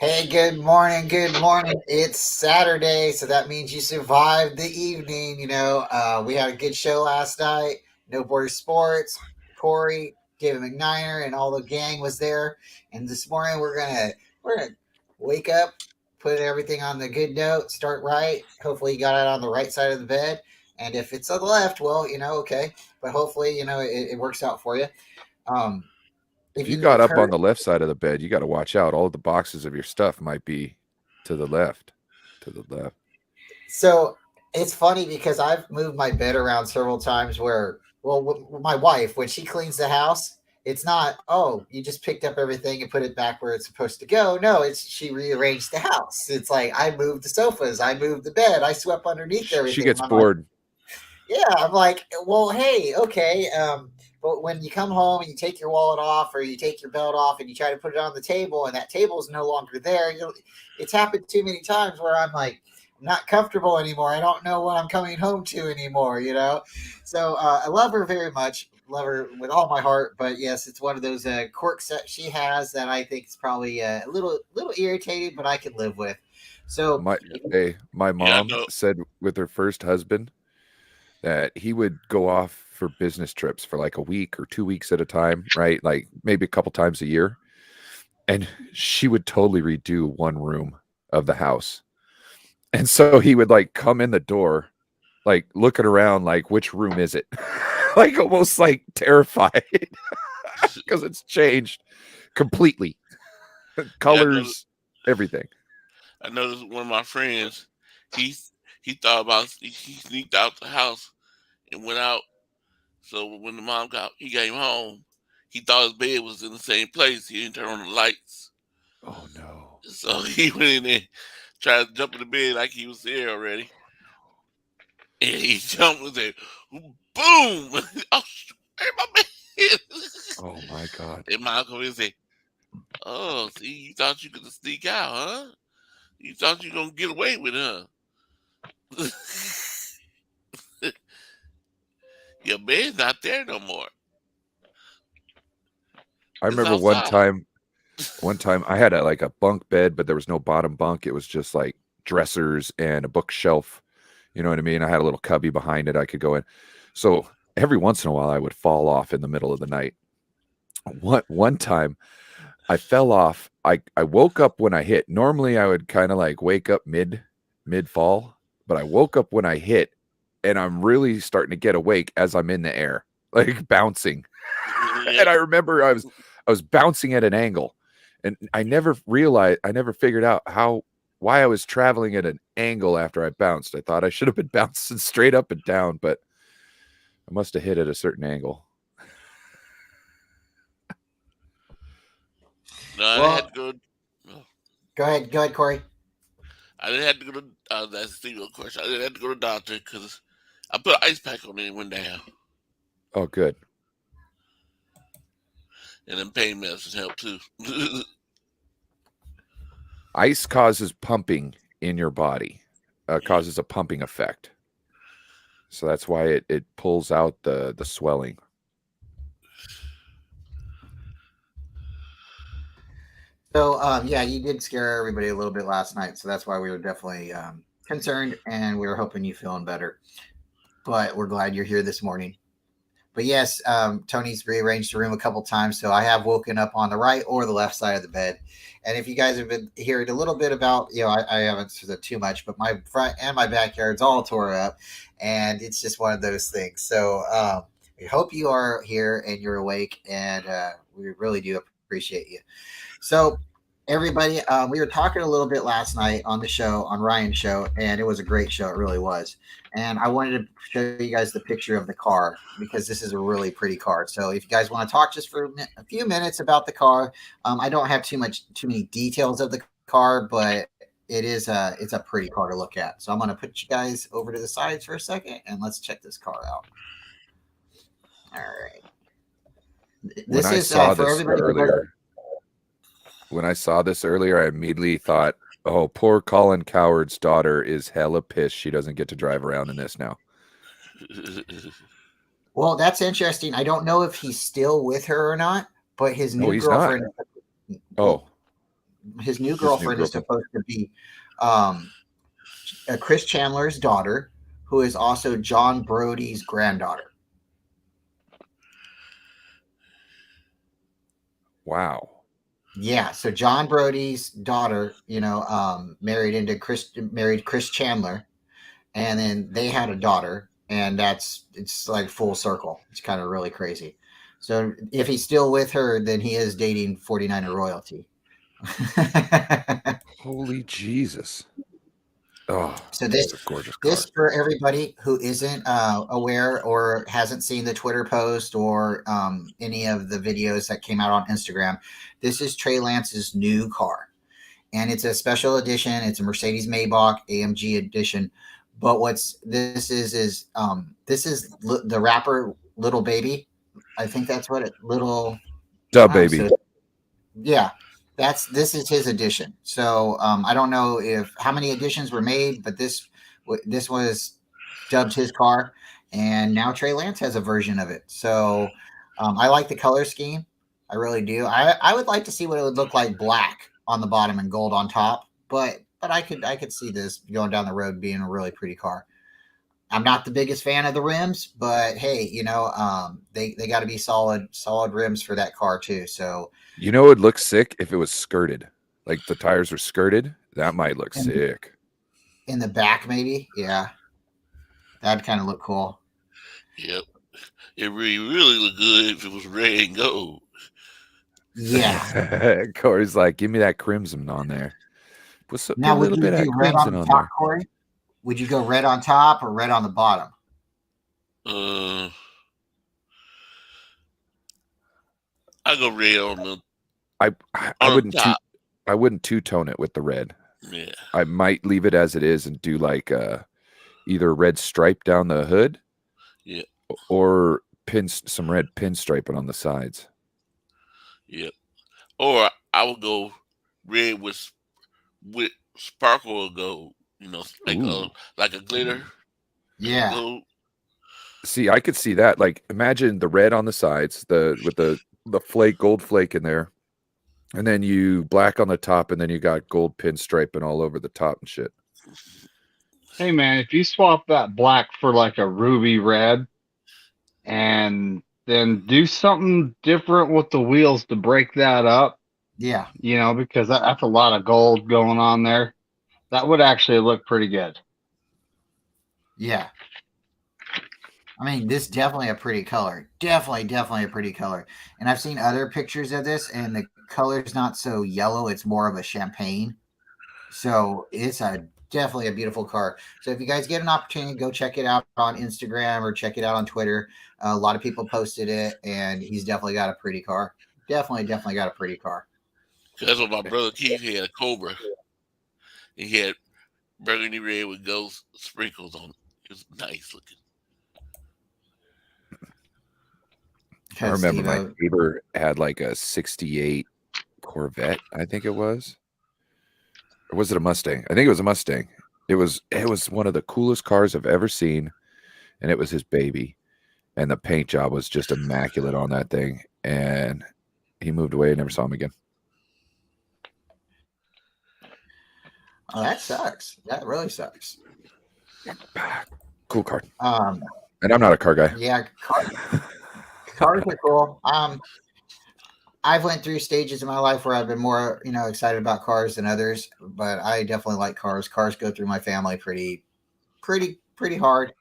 Hey, good morning. Good morning. It's Saturday, so that means you survived the evening. We had a good show last night. No Border Sports, Corey, David McNiner, and all the gang was there. And this morning we're gonna wake up, put everything on the good note, start right. Hopefully, you got it on the right side of the bed. And if it's on the left, well, okay. But hopefully, it works out for you. Um, If if you you got have up heard on the left side of the bed, you got to watch out. All of the boxes of your stuff might be to the left. To the left. So it's funny because I've moved my bed around several times where, well, my wife, when she cleans the house, it's not, oh, you just picked up everything and put it back where it's supposed to go. No, it's she rearranged the house. It's like I moved the sofas, I moved the bed, I swept underneath She everything. And gets I'm like, bored. yeah, I'm like, well, hey, okay. But when you come home and you take your wallet off or you take your belt off and you try to put it on the table and that table is no longer there, it's happened too many times where I'm like, I'm not comfortable anymore. I don't know what I'm coming home to anymore. So I love her very much, love her with all my heart. But yes, it's one of those quirks that she has that I think is probably a little irritating, but I can live with. So My Yeah, my yeah, I mom know. said with her first husband that he would go off for business trips for like a week or 2 weeks at a time, right? Like maybe a couple times a year. And she would totally redo one room of the house. And so he would like come in the door, like looking around, like, which room is it? Like almost like terrified because it's changed completely. Yeah, I know. Colors, everything. I noticed one of my friends. He he thought about he sneaked out the house and went out. So when the mom he came home. He thought his bed was in the same place. He didn't turn on the lights. Oh no. So he went in there, tried to jump in the bed like he was there already, and he jumped and said, "Boom!" Oh, hey, my bed. Oh my God. And mom come in and say, "Oh, see, you thought you could sneak out, huh? You thought you gonna get away with it, huh?" Your bed's not there no more. I It's remember outside. one time I had like a bunk bed, but there was no bottom bunk. It was just like dressers and a bookshelf. You know what I mean? I had a little cubby behind it I could go in. So every once in a while I would fall off in the middle of the night. One time I fell off. I woke up when I hit. Normally I would kind of like wake up mid fall, but I woke up when I hit and I'm really starting to get awake as I'm in the air, like bouncing. Yeah. And I remember I was bouncing at an angle and I never figured out why I was traveling at an angle after I bounced. I thought I should have been bouncing straight up and down, but I must have hit at a certain angle. No, I had well, to go. No, go ahead, Corey. I didn't have to go to. That's a single question. I didn't have to go to the doctor because I put an ice pack on it and went down, Oh, good. and then pain medicine helped too. Ice causes pumping in your body, causes a pumping effect. So that's why it pulls out the swelling. So, yeah, you did scare everybody a little bit last night, so that's why we were definitely concerned, and we were hoping you feeling better. But we're glad you're here this morning. But yes, Tony's rearranged the room a couple times, so I have woken up on the right or the left side of the bed. And if you guys have been hearing a little bit about, I haven't said too much, but my front and my backyard's all tore up, and it's just one of those things. So we hope you are here and you're awake, and we really do appreciate you. So, everybody, we were talking a little bit last night on the show, on Ryan's show, and it was a great show. It really was. And I wanted to show you guys the picture of the car because this is a really pretty car. So, if you guys want to talk just for a few minutes about the car, I don't have too many details of the car, but it's a pretty car to look at. So, I'm going to put you guys over to the sides for a second, and let's check this car out. All right. When This I is saw for this everybody who does. earlier, when I saw this earlier, I immediately thought, "Oh, poor Colin Coward's daughter is hella pissed she doesn't get to drive around in this now." Well, that's interesting. I don't know if he's still with her or not, but his No, new he's not. girlfriend. Well, Oh, his new girlfriend is supposed to be Chris Chandler's daughter, who is also John Brody's granddaughter. Wow. Yeah, so John Brody's daughter, married Chris Chandler, and then they had a daughter, and it's like full circle. It's kind of really crazy. So if he's still with her, then he is dating 49er royalty. Holy Jesus. Oh, so this is a gorgeous car. This for everybody who isn't aware or hasn't seen the Twitter post or any of the videos that came out on Instagram. This is Trey Lance's new car, and it's a special edition. It's a Mercedes Maybach AMG edition. But this is the rapper Little Baby. I think that's what it little Dub Baby. So, yeah. This is his edition. So I don't know how many editions were made, but this was dubbed his car, and now Trey Lance has a version of it. So I like the color scheme. I really do. I would like to see what it would look like black on the bottom and gold on top, but I could see this going down the road being a really pretty car. I'm not the biggest fan of the rims, but hey, they got to be solid rims for that car too. So it would look sick if it was skirted, like the tires were skirted. That might look sick. In the back, maybe, yeah, that'd kind of look cool. Yep, it really look good if it was red and gold. Yeah, Corey's like, give me that crimson on there. What's up? Now, a little bit of red crimson on on top, there. Corey? Would you go red on top or red on the bottom? I go red on the. I wouldn't two-tone it with the red. Yeah. I might leave it as it is and do like either a red stripe down the hood, yeah, or some red pinstriping on the sides. Yeah, or I would go red with sparkle or gold. Like a glitter. Yeah. Gold. See, I could see that. Like, imagine the red on the sides, with the gold flake in there, and then you black on the top, and then you got gold pinstriping all over the top and shit. Hey man, if you swap that black for like a ruby red, and then do something different with the wheels to break that up, yeah, because that's a lot of gold going on there. That would actually look pretty good. Yeah. I mean, this definitely a pretty color. Definitely a pretty color. And I've seen other pictures of this, and the color's not so yellow. It's more of a champagne. So it's definitely a beautiful car. So if you guys get an opportunity, go check it out on Instagram or check it out on Twitter. A lot of people posted it, and he's definitely got a pretty car. Definitely got a pretty car. That's what my brother Keith had, a Cobra. He had burgundy red with gold sprinkles on it. It was nice looking. I remember my neighbor had like a 68 Corvette, I think it was. Or was it a Mustang? I think it was a Mustang. It was one of the coolest cars I've ever seen, and it was his baby. And the paint job was just immaculate on that thing. And he moved away and never saw him again. Oh, that sucks. That really sucks. Cool car. And I'm not a car guy. Yeah, cars are cool. I've went through stages in my life where I've been more, excited about cars than others, but I definitely like cars. Cars go through my family pretty hard.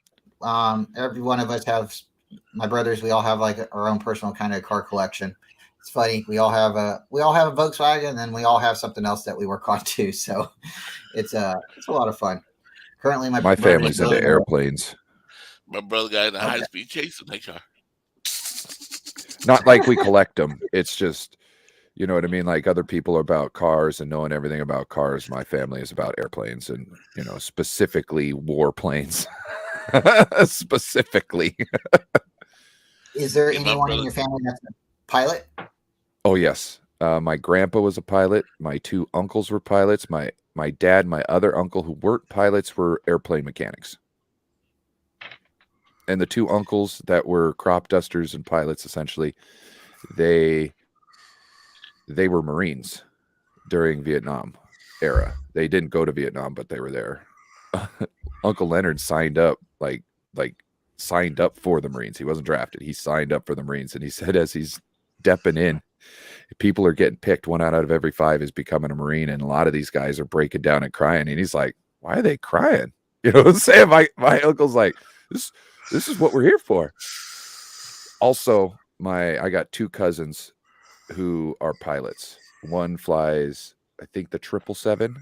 Every one of us have, my brothers, we all have like our own personal kind of car collection. It's funny. We all have a Volkswagen, and then we all have something else that we work on too. So it's a lot of fun. Currently, my family's into airplanes. My brother got in a high-speed chase in that car. Not like we collect them. It's just, you know what I mean? Like other people are about cars and knowing everything about cars. My family is about airplanes and, specifically warplanes. Specifically. Is there anyone in your family that's a pilot? Oh, yes. My grandpa was a pilot. My two uncles were pilots. My dad, my other uncle who weren't pilots were airplane mechanics. And the two uncles that were crop dusters and pilots, essentially, they were Marines. during Vietnam era. They didn't go to Vietnam, but they were there. Uncle Leonard signed up signed up for the Marines. He wasn't drafted. He signed up for the Marines, and he said as he's stepping in, people are getting picked. 1 out of every 5 is becoming a Marine, and a lot of these guys are breaking down and crying. And he's like, "Why are they crying?" You know what I'm saying? My uncle's like, "This is what we're here for." Also, I got 2 cousins who are pilots. One flies, I think, the 777.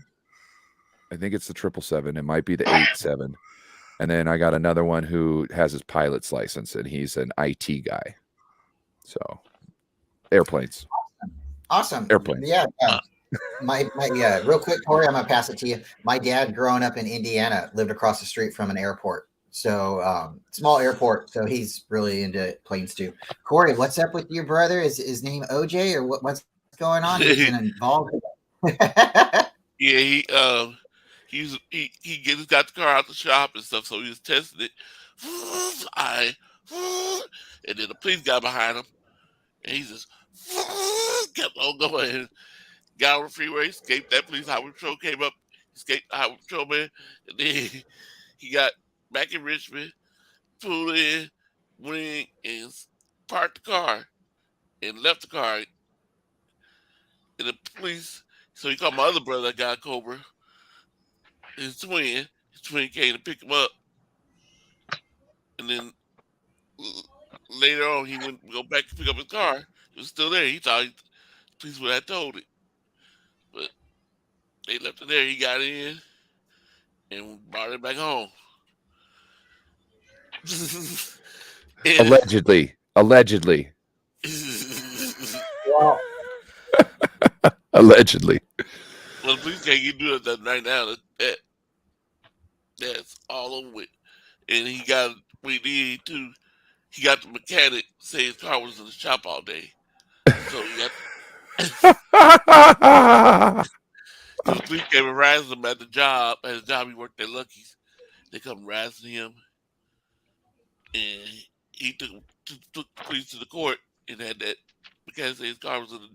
I think it's the 777. It might be the 87. And then I got another one who has his pilot's license, and he's an IT guy. So, airplanes. Awesome. Airplanes. Yeah. Real quick, Tori, I'm gonna pass it to you. My dad, growing up in Indiana, lived across the street from an airport. So small airport. So he's really into planes too. Corey, what's up with your brother? Is his name OJ or what's going on? He's involved. Yeah, he just got the car out the shop and stuff, so he was testing it. And then the police got behind him, and he just kept on going. Got on the freeway, escaped that police highway patrol, came up, escaped the highway patrolman, and then he got back in Richmond, pulled in, went in, and parked the car, and left the car. And the police, so he called my other brother that got Cobra, his twin came to pick him up. And then later on, he went to go back to pick up his car. It was still there. He thought the police would have told it. But they left it there. He got in and brought it back home. Allegedly. Well, Allegedly. Well, the police can't do that right now. That's all over with. And he got he got the mechanic say his car was in the shop all day. So he got the police came and razzed him at the job. At his job, he worked at Lucky's. They come razzing him, and he took the police to the court and had that mechanic say his car was in the.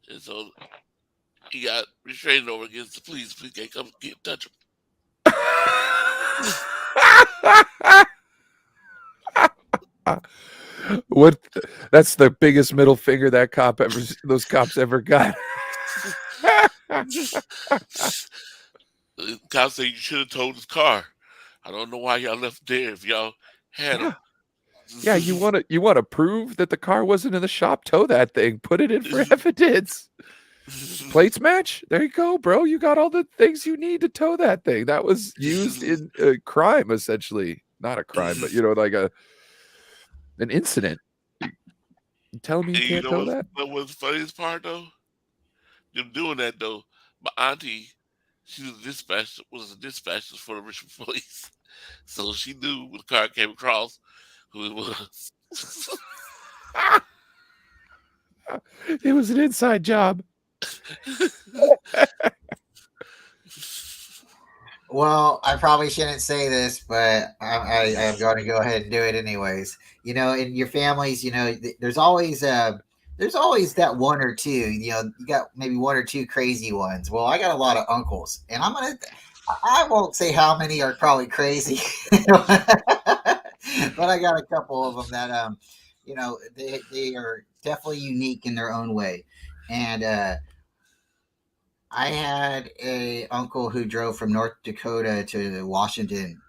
And so he got restraining order against the police. Police can't come touch him. What? That's the biggest middle finger those cops ever got. The cops say you should have towed his car. I don't know why y'all left there if y'all had him. Yeah, you want to prove that the car wasn't in the shop? Tow that thing. Put it in for evidence. Plates match. There you go, bro. You got all the things you need to tow that thing. That was used in a crime, essentially. Not a crime, but like an incident. You telling me you can't tow that? What was the funniest part though? Them doing that though. My auntie, she was a dispatcher for the Richmond police, so she knew when the car came across who it was. It was an inside job. Well, I probably shouldn't say this, but I am going to go ahead and do it anyways. In your families, there's always that one or two. You got maybe one or two crazy ones. Well, I got a lot of uncles, and I won't say how many are probably crazy, but I got a couple of them that they are definitely unique in their own way, and I had a uncle who drove from North Dakota to Washington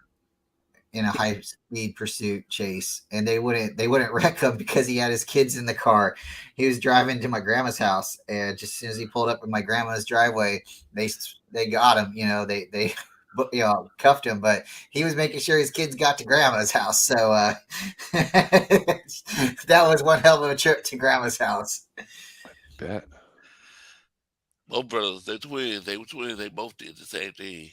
in a high-speed pursuit chase, and they wouldn't wreck him because he had his kids in the car. He was driving to my grandma's house, and just as soon as he pulled up in my grandma's driveway, they got him. They cuffed him, but he was making sure his kids got to grandma's house. So that was one hell of a trip to grandma's house. Bet. Both brothers, they're twins. They were twins. They both did the same thing.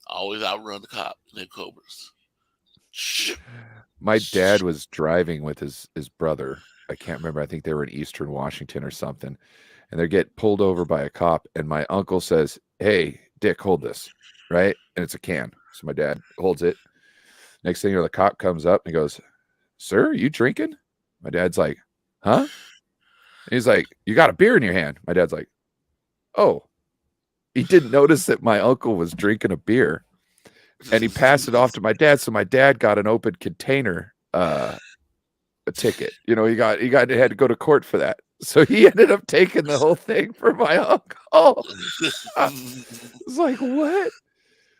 Always outrun the cop in their Cobras. My dad was driving with his brother. I can't remember. I think they were in Eastern Washington or something. And they get pulled over by a cop. And my uncle says, "Hey, Dick, hold this." Right? And it's a can. So my dad holds it. Next thing you know, the cop comes up and he goes, "Sir, are you drinking?" My dad's like, "Huh?" And he's like, "You got a beer in your hand." My dad's like, Oh, he didn't notice that my uncle was drinking a beer, and he passed it off to my dad. So my dad got an open container a ticket. You know, he had to go to court for that. So he ended up taking the whole thing for my uncle. It's like,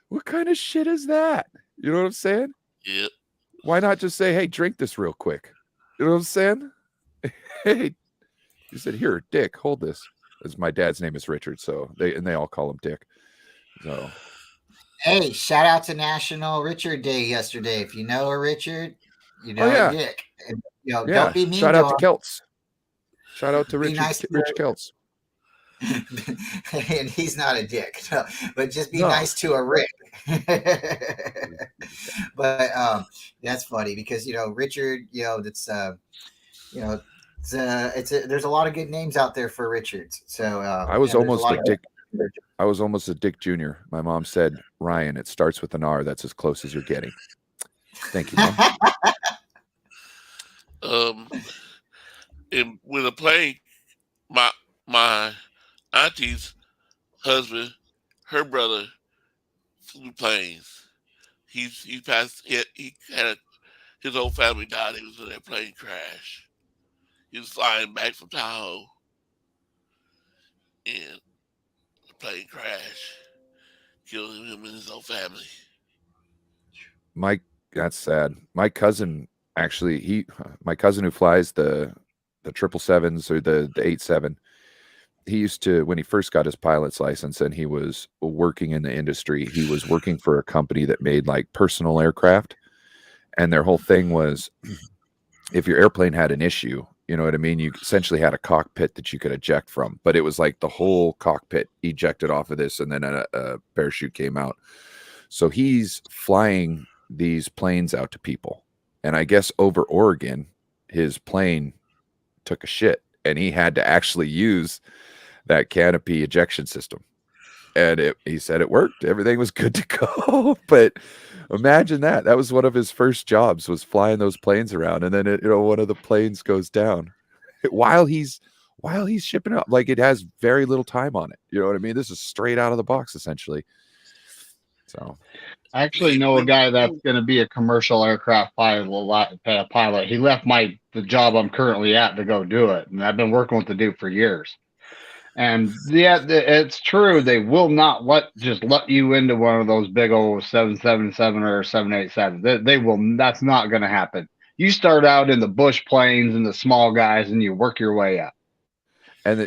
what kind of shit is that? You know what I'm saying? Yeah. Why not just say, hey, drink this real quick? You know what I'm saying? Hey, he said, here, Dick, hold this. As my dad's name is Richard, so they all call him Dick. So Hey, shout out to National Richard Day yesterday. If you know a Richard, you know yeah. a Dick. And, you know, yeah, don't be mean shout to out to him. Celts. Shout out to Be Rich nice Rich Celts. And he's not a dick, no, but just be No. nice to a Rick. But that's funny because Richard, that's there's a lot of good names out there for Richards. So I was there's almost lot a of- Dick. I was almost a Dick Jr. My mom said, Ryan, it starts with an R. That's as close as you're getting. Thank you, Mom. And with a plane, my auntie's husband, her brother flew planes. He passed. He had his whole family died. He was in that plane crash. He was flying back from Tahoe, and the plane crash killed him and his whole family. That's sad. My cousin actually, my cousin who flies the 777s or the 87, he used to, when he first got his pilot's license and he was working in the industry, he was working for a company that made like personal aircraft. And their whole thing was, if your airplane had an issue, you know what I mean? You essentially had a cockpit that you could eject from, but it was like the whole cockpit ejected off of this, and then a parachute came out. So he's flying these planes out to people. And I guess over Oregon, his plane took a shit, and he had to actually use that canopy ejection system. And he said it worked. Everything was good to go. But imagine that. That was one of his first jobs, was flying those planes around. And then one of the planes goes down while he's shipping out. Like, it has very little time on it. You know what I mean? This is straight out of the box, essentially. So I actually know a guy that's going to be a commercial aircraft pilot. He left the job I'm currently at to go do it, and I've been working with the dude for years. And yeah, it's true. They will not let you into one of those big old 777 or 787. They will. That's not going to happen. You start out in the bush planes and the small guys, and you work your way up. And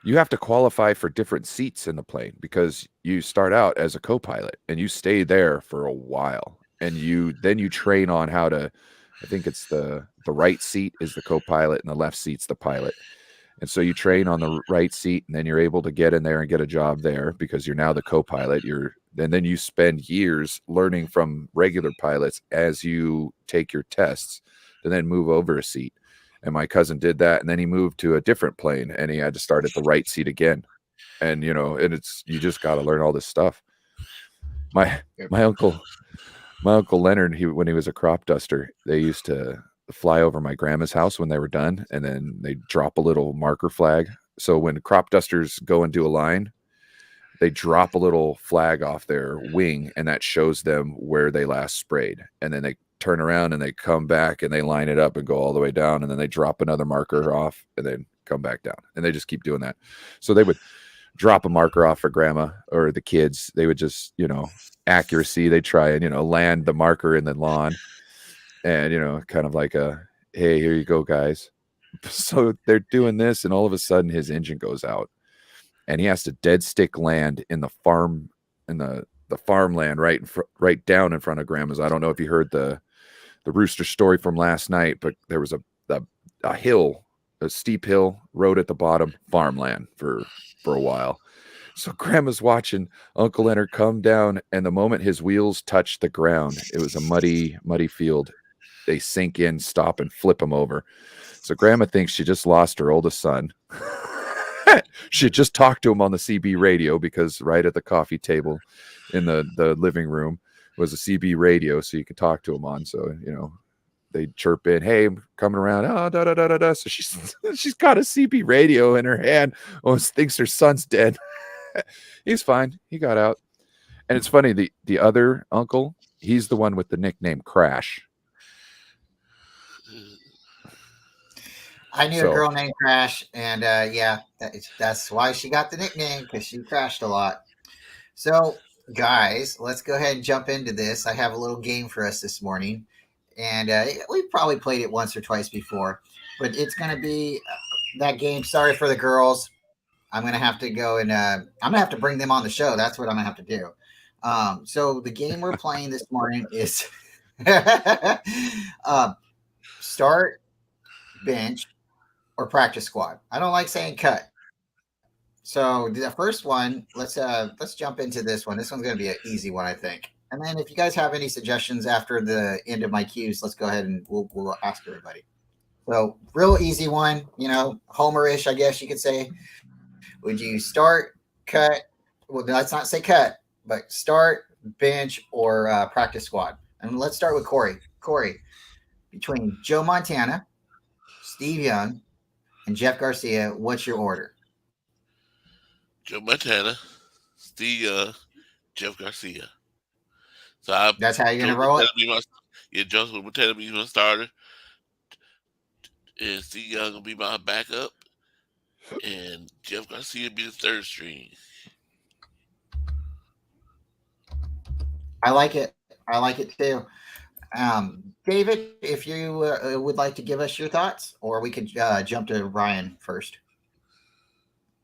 you have to qualify for different seats in the plane, because you start out as a co-pilot and you stay there for a while, and then you train on how to, I think it's the right seat is the co-pilot and the left seat's the pilot. And so you train on the right seat, and then you're able to get in there and get a job there because you're now the co-pilot. And then you spend years learning from regular pilots as you take your tests, to then move over a seat. And my cousin did that, and then he moved to a different plane, and he had to start at the right seat again. And and you just got to learn all this stuff. My uncle Leonard, when he was a crop duster, they used to fly over my grandma's house when they were done, and then they drop a little marker flag. So when crop dusters go and do a line, they drop a little flag off their wing, and that shows them where they last sprayed. And then they turn around and they come back and they line it up and go all the way down, and then they drop another marker off and then come back down, and they just keep doing that. So they would drop a marker off for grandma or the kids. They would just, accuracy, they try and land the marker in the lawn, and kind of like hey, here you go, guys. So they're doing this, and all of a sudden his engine goes out, and he has to dead stick land in the farm, in the farmland right down in front of grandma's. I don't know if you heard the rooster story from last night, but there was a hill, a steep hill, road at the bottom, farmland for a while. So grandma's watching Uncle Leonard come down, and the moment his wheels touched the ground, it was a muddy field. They sink in, stop, and flip him over. So grandma thinks she just lost her oldest son. She had just talked to him on the CB radio, because right at the coffee table in the living room was a CB radio, so you could talk to him on. So, they chirp in, "Hey, I'm coming around." Oh, da da da da da. So she's got a CB radio in her hand. Almost thinks her son's dead. He's fine. He got out. And it's funny. The other uncle, he's the one with the nickname Crash. I knew So- a girl named Crash, and yeah, that's why she got the nickname, because she crashed a lot. So, guys, let's go ahead and jump into this. I have a little game for us this morning, and we've probably played it once or twice before, but it's going to be that game. Sorry for the girls. I'm going to have to go and I'm going to have to bring them on the show. That's what I'm going to have to do. So the game we're playing this morning is start, bench, or practice squad. I don't like saying cut. So the first one, let's jump into this one. This one's going to be an easy one, I think. And then if you guys have any suggestions after the end of my cues, let's go ahead and we'll ask everybody. So real easy one, Homer-ish, I guess you could say. Would you start, cut? Well, let's not say cut, but start, bench, or practice squad. And let's start with Corey. Corey, between Joe Montana, Steve Young, and Jeff Garcia, what's your order? Joe Montana, Steve Young, Jeff Garcia. So That's how you're going to roll it? Joe Montana be my starter. And Steve Young will be my backup. And Jeff Garcia be the third string. I like it. I like it too. David, if you would like to give us your thoughts, or we could jump to Ryan first.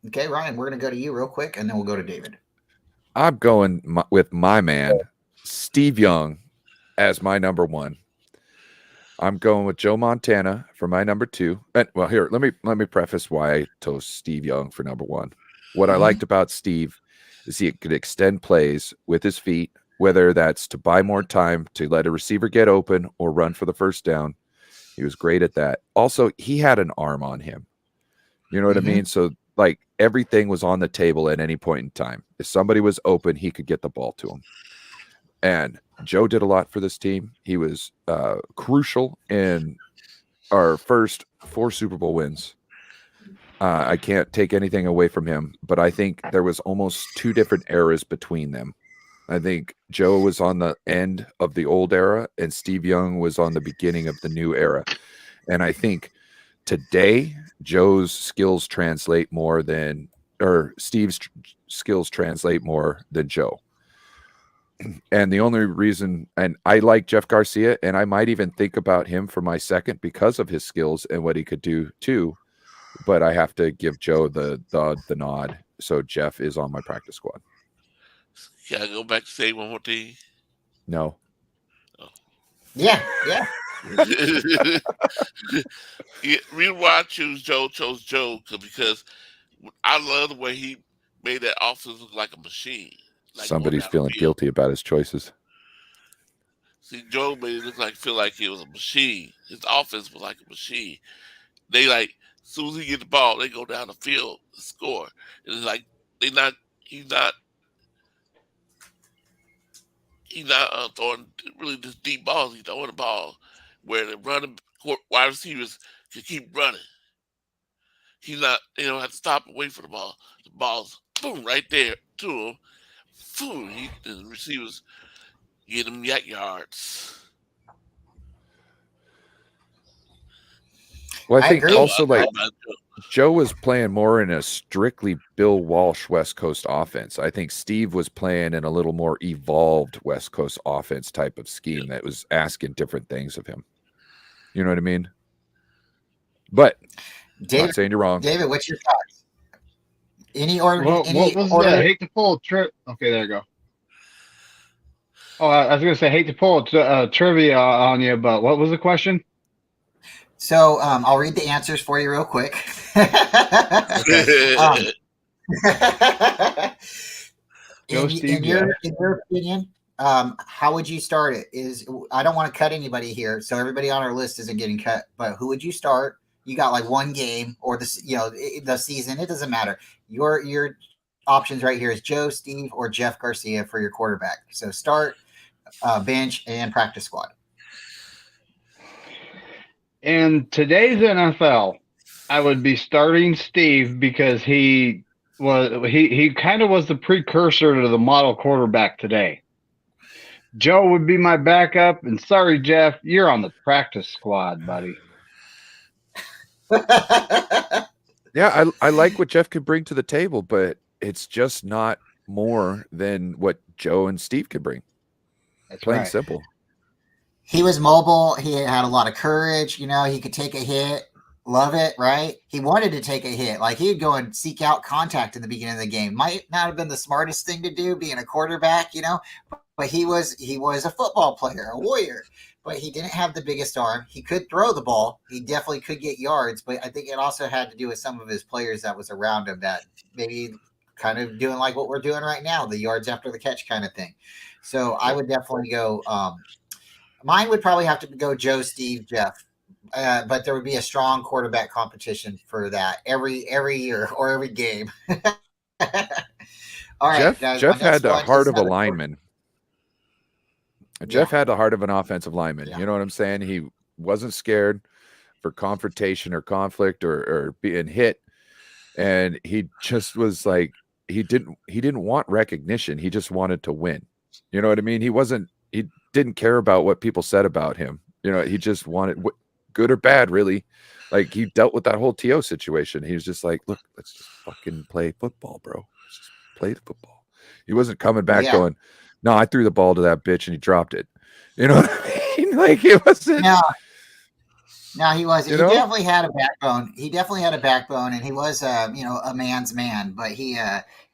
Okay, Ryan, we're going to go to you real quick, and then we'll go to David. I'm going with my man, Steve Young, as my number one. I'm going with Joe Montana for my number two. And well, here, let me preface why I chose Steve Young for number one. What I liked about Steve is he could extend plays with his feet, whether that's to buy more time to let a receiver get open or run for the first down. He was great at that. Also, he had an arm on him. You know what I mean? So like everything was on the table at any point in time. If somebody was open, he could get the ball to him. And Joe did a lot for this team. He was crucial in our first 4 Super Bowl wins. I can't take anything away from him, but I think there was almost 2 different eras between them. I think Joe was on the end of the old era and Steve Young was on the beginning of the new era. And I think today Joe's skills translate more than, or Steve's skills translate more than Joe. And the only reason, and I like Jeff Garcia, and I might even think about him for my second because of his skills and what he could do too. But I have to give Joe the nod. So Jeff is on my practice squad. Can I go back to say one more thing? No. Yeah. Reason why I chose Joe because I love the way he made that offense look like a machine. Like Somebody's feeling guilty about his choices. See, Joe made it feel like it was a machine. His offense was like a machine. They as soon as he get the ball, they go down the field and score. And it's like he's not throwing really just deep balls. He's throwing the ball where the running wide receivers can keep running. He's not, they don't have to stop and wait for the ball. The ball's boom right there to him. Boom, the receivers get him yak yards. Well, I think agree. also Joe was playing more in a strictly Bill Walsh West Coast offense. I think Steve was playing in a little more evolved West Coast offense type of scheme that was asking different things of him. You know what I mean? But David, not saying you're wrong. David, what's your thoughts? Any order? What was that? I hate to pull trip. Okay, there you go. Oh, I was going to say, hate to pull trivia on you, but what was the question? So I'll read the answers for you real quick. In your opinion, how would you start it? I don't want to cut anybody here, so everybody on our list isn't getting cut. But who would you start? You got one game or the season. It doesn't matter. Your options right here is Joe, Steve, or Jeff Garcia for your quarterback. So start, bench, and practice squad. In today's NFL, I would be starting Steve because he kind of was the precursor to the model quarterback today. Joe would be my backup, and sorry, Jeff, you're on the practice squad, buddy. Yeah, I like what Jeff could bring to the table, but it's just not more than what Joe and Steve could bring. That's Plain right. simple. He was mobile. He had a lot of courage. You know, he could take a hit. Love it, right? He wanted to take a hit. Like he'd go and seek out contact in the beginning of the game. Might not have been the smartest thing to do, being a quarterback, you know, but he was a football player, a warrior. But he didn't have the biggest arm. He could throw the ball. He definitely could get yards. But I think it also had to do with some of his players that was around him that maybe kind of doing like what we're doing right now, the yards after the catch kind of thing. So I would definitely go. Mine would probably have to go Joe, Steve, Jeff. But there would be a strong quarterback competition for that every year or every game. All right, Jeff, guys, Jeff my next had the one is heart of a another lineman. Jeff had the heart of an offensive lineman. Yeah. You know what I'm saying? He wasn't scared for confrontation or conflict or being hit. And he just was like, he didn't want recognition. He just wanted to win. You know what I mean? He didn't care about what people said about him. You know, he just wanted good or bad, really. Like he dealt with that whole TO situation. He was just like, look, let's just fucking play football, bro. Let's just play the football. He wasn't coming back going, no, I threw the ball to that bitch and he dropped it. You know what I mean? Like it wasn't. No, he wasn't. You He know? definitely had a backbone. He definitely had a backbone, and he was, a man's man. But he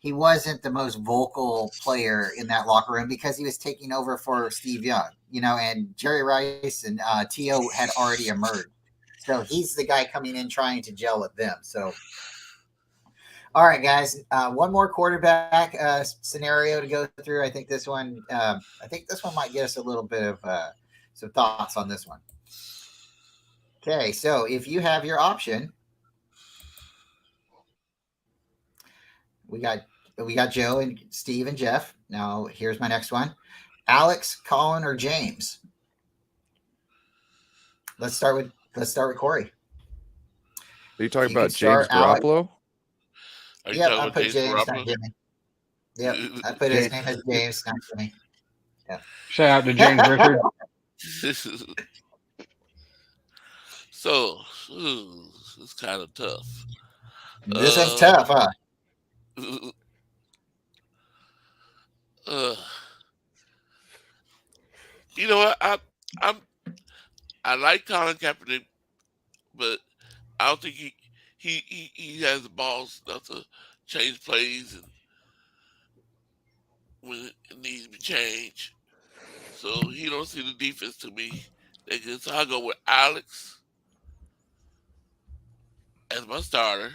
wasn't the most vocal player in that locker room because he was taking over for Steve Young. You know, and Jerry Rice and T.O. had already emerged, so he's the guy coming in trying to gel with them. So, all right, guys, one more quarterback scenario to go through. I think this one might get us a little bit of some thoughts on this one. Okay, so if you have your option, we got Joe and Steve and Jeff. Now here's my next one: Alex, Colin, or James. Let's start with Corey. Are you talking You about can start, James Garoppolo? Are you Yep, talking I about put James James next Garoppolo? to me. Yep, I put his name as James next to me. Shout out to James Richard. So, it's kind of tough. This is tough, huh? You know what? I like Colin Kaepernick, but I don't think he has the balls enough to change plays and when it needs to be changed. So he don't see the defense to me. So I'll go with Alex as my starter.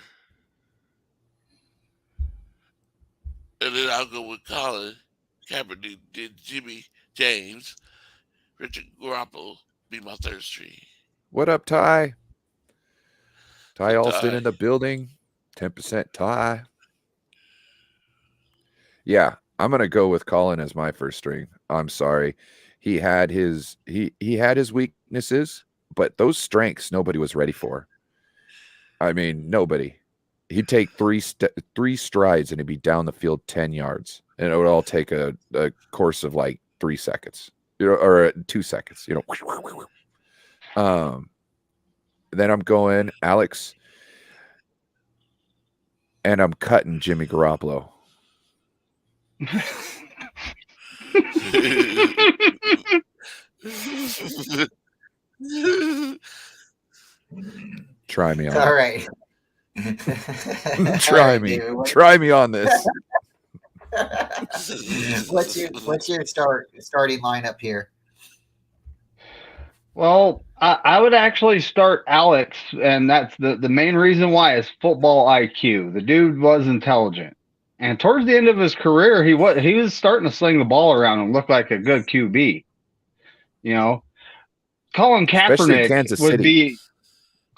And then I'll go with Colin Kaepernick, then Jimmy James, Richard Garoppolo be my third string. What up, Ty? Ty Hey, Alston Ty. in the building. 10% Ty. Yeah, I'm gonna go with Colin as my first string. I'm sorry. He had his weaknesses, but those strengths nobody was ready for. I mean, nobody. He'd take three strides and he'd be down the field 10 yards, and it would all take a course of like 3 seconds, or 2 seconds. Then I'm going Alex, and I'm cutting Jimmy Garoppolo. Try me on. All right. Try All right, me. David, Try me on this. what's your starting lineup here? Well, I would actually start Alex, and that's the main reason why is football IQ. The dude was intelligent, and towards the end of his career, he was starting to sling the ball around and look like a good QB. You know, Colin Especially in Kaepernick Kansas would City. be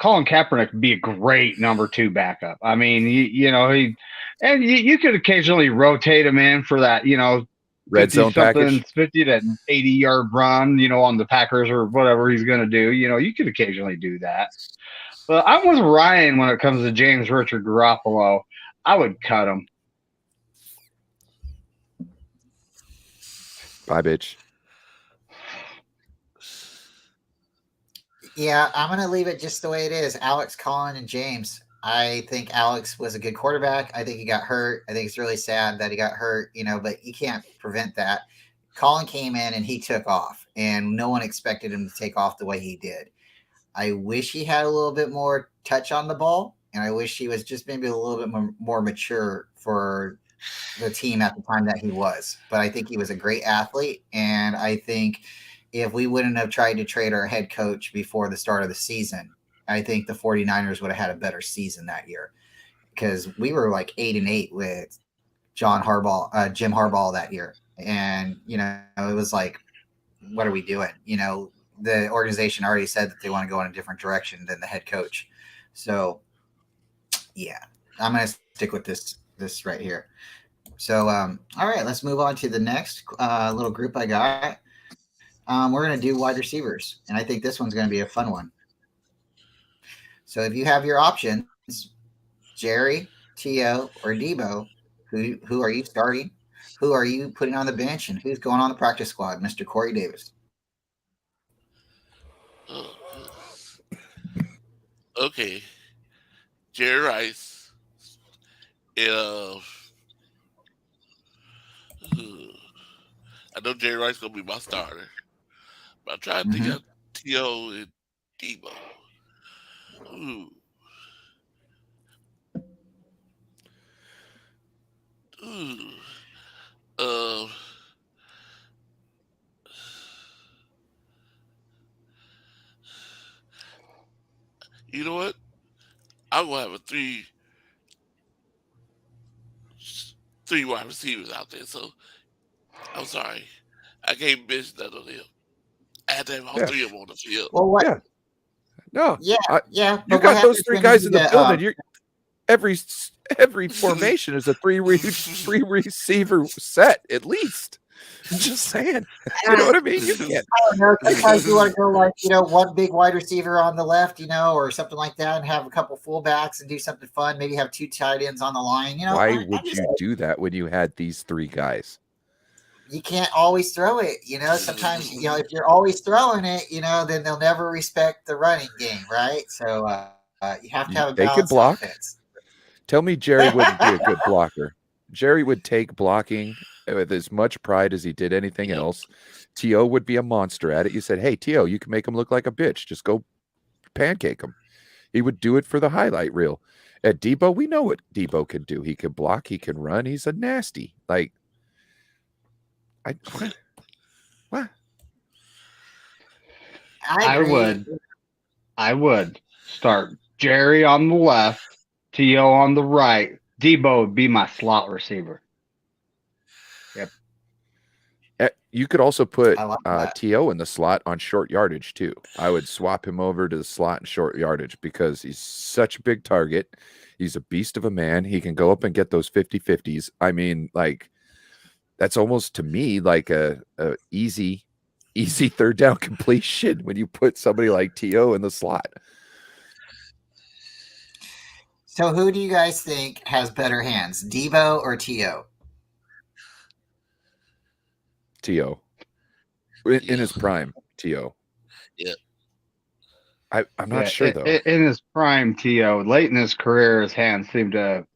Colin Kaepernick would be a great number 2 backup. I mean, you could occasionally rotate him in for that, Red zone package. 50 to 80-yard run, on the Packers or whatever he's going to do. You could occasionally do that. But I'm with Ryan when it comes to James Richard Garoppolo. I would cut him. Bye, bitch. Yeah, I'm going to leave it just the way it is. Alex, Colin, and James. I think Alex was a good quarterback. I think he got hurt. I think it's really sad that he got hurt, but you can't prevent that. Colin came in and he took off, and no one expected him to take off the way he did. I wish he had a little bit more touch on the ball, and I wish he was just maybe a little bit more mature for the team at the time that he was. But I think he was a great athlete, and I think if we wouldn't have tried to trade our head coach before the start of the season, I think the 49ers would have had a better season that year, because we were like 8-8 with Jim Harbaugh that year. And, it was like, what are we doing? The organization already said that they want to go in a different direction than the head coach. So, yeah, I'm going to stick with this right here. So, all right, let's move on to the next little group I got. We're going to do wide receivers, and I think this one's going to be a fun one. So if you have your options, Jerry, T.O., or Debo, who are you starting? Who are you putting on the bench, and who's going on the practice squad? Mr. Corey Davis. Okay. Jerry Rice. I know Jerry Rice going to be my starter. But I'm trying to think of T.O. and Debo. Ooh. You know what? I'm gonna have three wide receivers out there. So I'm sorry, I can't bench none of them. I had to have all three of them on the field. Well, what? Yeah. No. Yeah. You got those three guys in the field, and you're every formation is a three receiver set at least. I'm just saying. You know what I mean? You can't. I don't know. Sometimes you want to go like, one big wide receiver on the left, or something like that, and have a couple fullbacks and do something fun. Maybe have two tight ends on the line. Why would you do that when you had these three guys? You can't always throw it. Sometimes, if you're always throwing it, then they'll never respect the running game, right? So you have to have a They balanced could block. offense. Tell me Jerry wouldn't be a good blocker. Jerry would take blocking with as much pride as he did anything else. T.O. would be a monster at it. You said, hey, T.O., you can make him look like a bitch. Just go pancake him. He would do it for the highlight reel. At Debo, we know what Debo can do. He can block. He can run. He's a nasty. What? I would start Jerry on the left, T.O. on the right. Debo would be my slot receiver. Yep. You could also put like T.O. in the slot on short yardage too. I would swap him over to the slot and short yardage because he's such a big target. He's a beast of a man. He can go up and get those 50-50s. I mean, that's almost to me like a easy third down completion when you put somebody like T.O. in the slot. So who do you guys think has better hands, Debo or T.O.? T.O. In his prime, T.O. Yeah. I'm not sure, though. In his prime, T.O., late in his career, his hands seemed to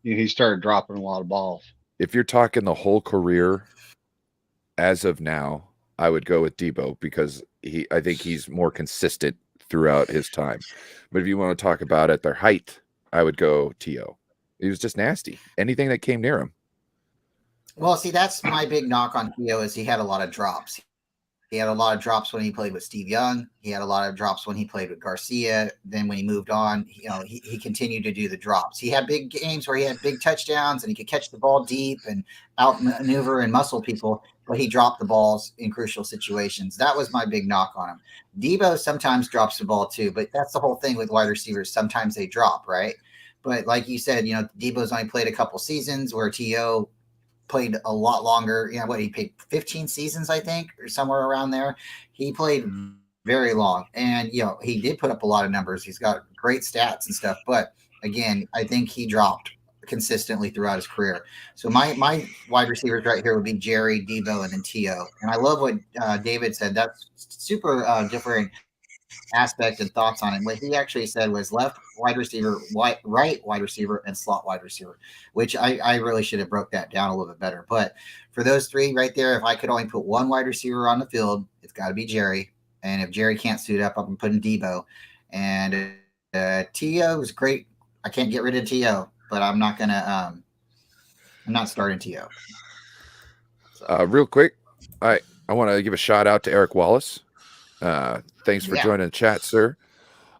he started dropping a lot of balls. If you're talking the whole career, as of now, I would go with Debo because I think he's more consistent throughout his time. But if you want to talk about at their height, I would go T.O. He was just nasty. Anything that came near him. Well, see, that's my big knock on T.O. is he had a lot of drops. He had a lot of drops when he played with Steve Young. He had a lot of drops when he played with Garcia. Then when he moved on, he continued to do the drops. He had big games where he had big touchdowns and he could catch the ball deep and outmaneuver and muscle people, but he dropped the balls in crucial situations. That was my big knock on him. Debo sometimes drops the ball too, but that's the whole thing with wide receivers. Sometimes they drop, right? But like you said, Debo's only played a couple seasons where T.O. played a lot longer. You know what? He played 15 seasons, I think, or somewhere around there. He played very long, and you know he did put up a lot of numbers. He's got great stats and stuff, but again, I think he dropped consistently throughout his career. So my wide receivers right here would be Jerry, Debo, and then T.O. And I love what David said. That's super different aspect and thoughts on it. What he actually said was left wide receiver, right wide receiver, and slot wide receiver, which I really should have broke that down a little bit better. But for those three right there, if I could only put one wide receiver on the field, it's got to be Jerry. And if Jerry can't suit up, I'm putting Debo. And T.O. is great. I can't get rid of T.O., but I'm not going to I'm not starting T.O. So. Real quick, I want to give a shout out to Eric Wallace. Thanks for joining the chat, sir.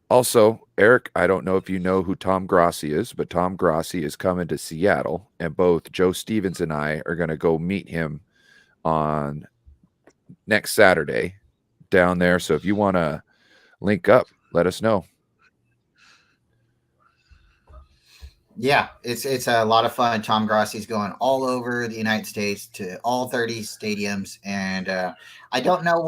Also, Eric, I don't know if you know who Tom Grossi is, but Tom Grossi is coming to Seattle, and both Joe Stevens and I are going to go meet him on next Saturday down there. So if you want to link up, let us know. Yeah, it's a lot of fun. Tom Grossi's going all over the United States to all 30 stadiums, and I don't know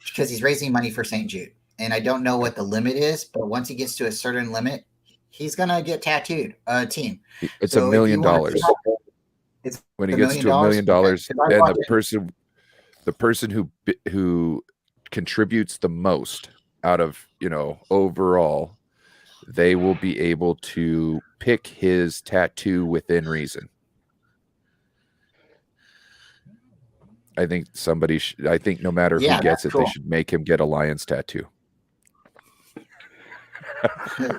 because he's raising money for St. Jude, and I don't know what the limit is, but once he gets to a certain limit, he's gonna get tattooed a team. It's $1 million. When he gets to $1 million, and the person who contributes the most out of overall, they will be able to pick his tattoo within reason. I think I think no matter who gets it, cool. They should make him get a lion's tattoo.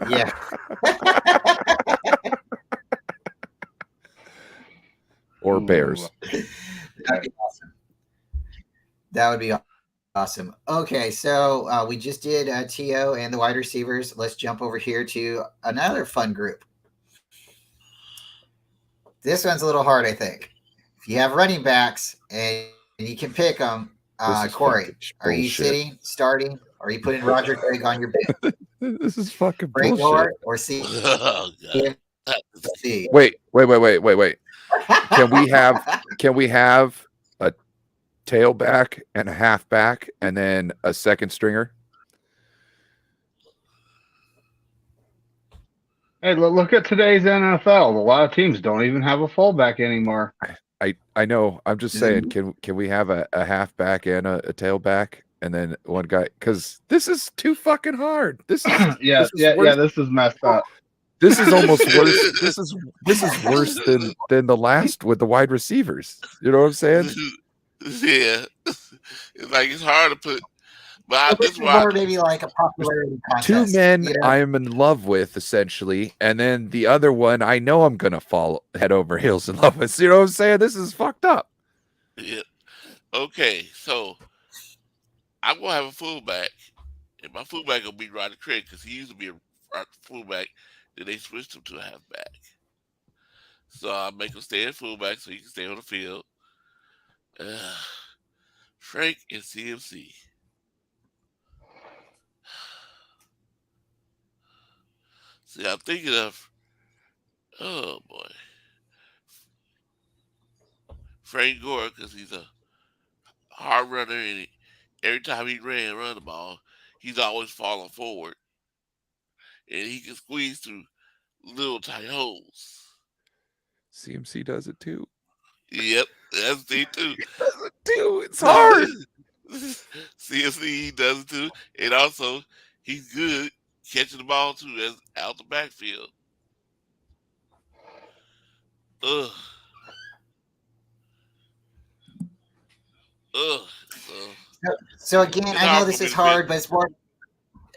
Yeah. Or bears. That'd be awesome. That would be awesome. Okay, so we just did T.O. and the wide receivers. Let's jump over here to another fun group. This one's a little hard, I think. If you have running backs and you can pick them, Corey, are you sitting, starting, or are you putting Roger Craig on your bench? This is fucking Frank bullshit. Gore or C? Wait. Can we have a tailback and a halfback and then a second stringer? Hey, look at today's NFL. A lot of teams don't even have a fullback anymore. I know. I'm just saying, can we have a halfback and a tailback and then one guy? Because this is too fucking hard. This is this is messed up. This is almost worse. This is worse than the last with the wide receivers. You know what I'm saying? Yeah, it's hard to put. But this is more maybe like a popularity contest. Two men I am in love with, essentially, and then the other one I know I'm gonna fall head over heels in love with. You know what I'm saying? This is fucked up. Yeah. Okay, so I'm gonna have a fullback, and my fullback will be Roger Craig because he used to be a fullback. Then they switched him to a halfback. So I'll make him stay at fullback so he can stay on the field. Frank and CMC. See, I'm thinking of, oh boy, Frank Gore, because he's a hard runner, and every time he run the ball, he's always falling forward, and he can squeeze through little tight holes. CMC does it too. Yep, that's the too. He does it too. It's hard. CMC does it too, and also he's good catching the ball too, as out the backfield. So again, I know this is hard, but it's more.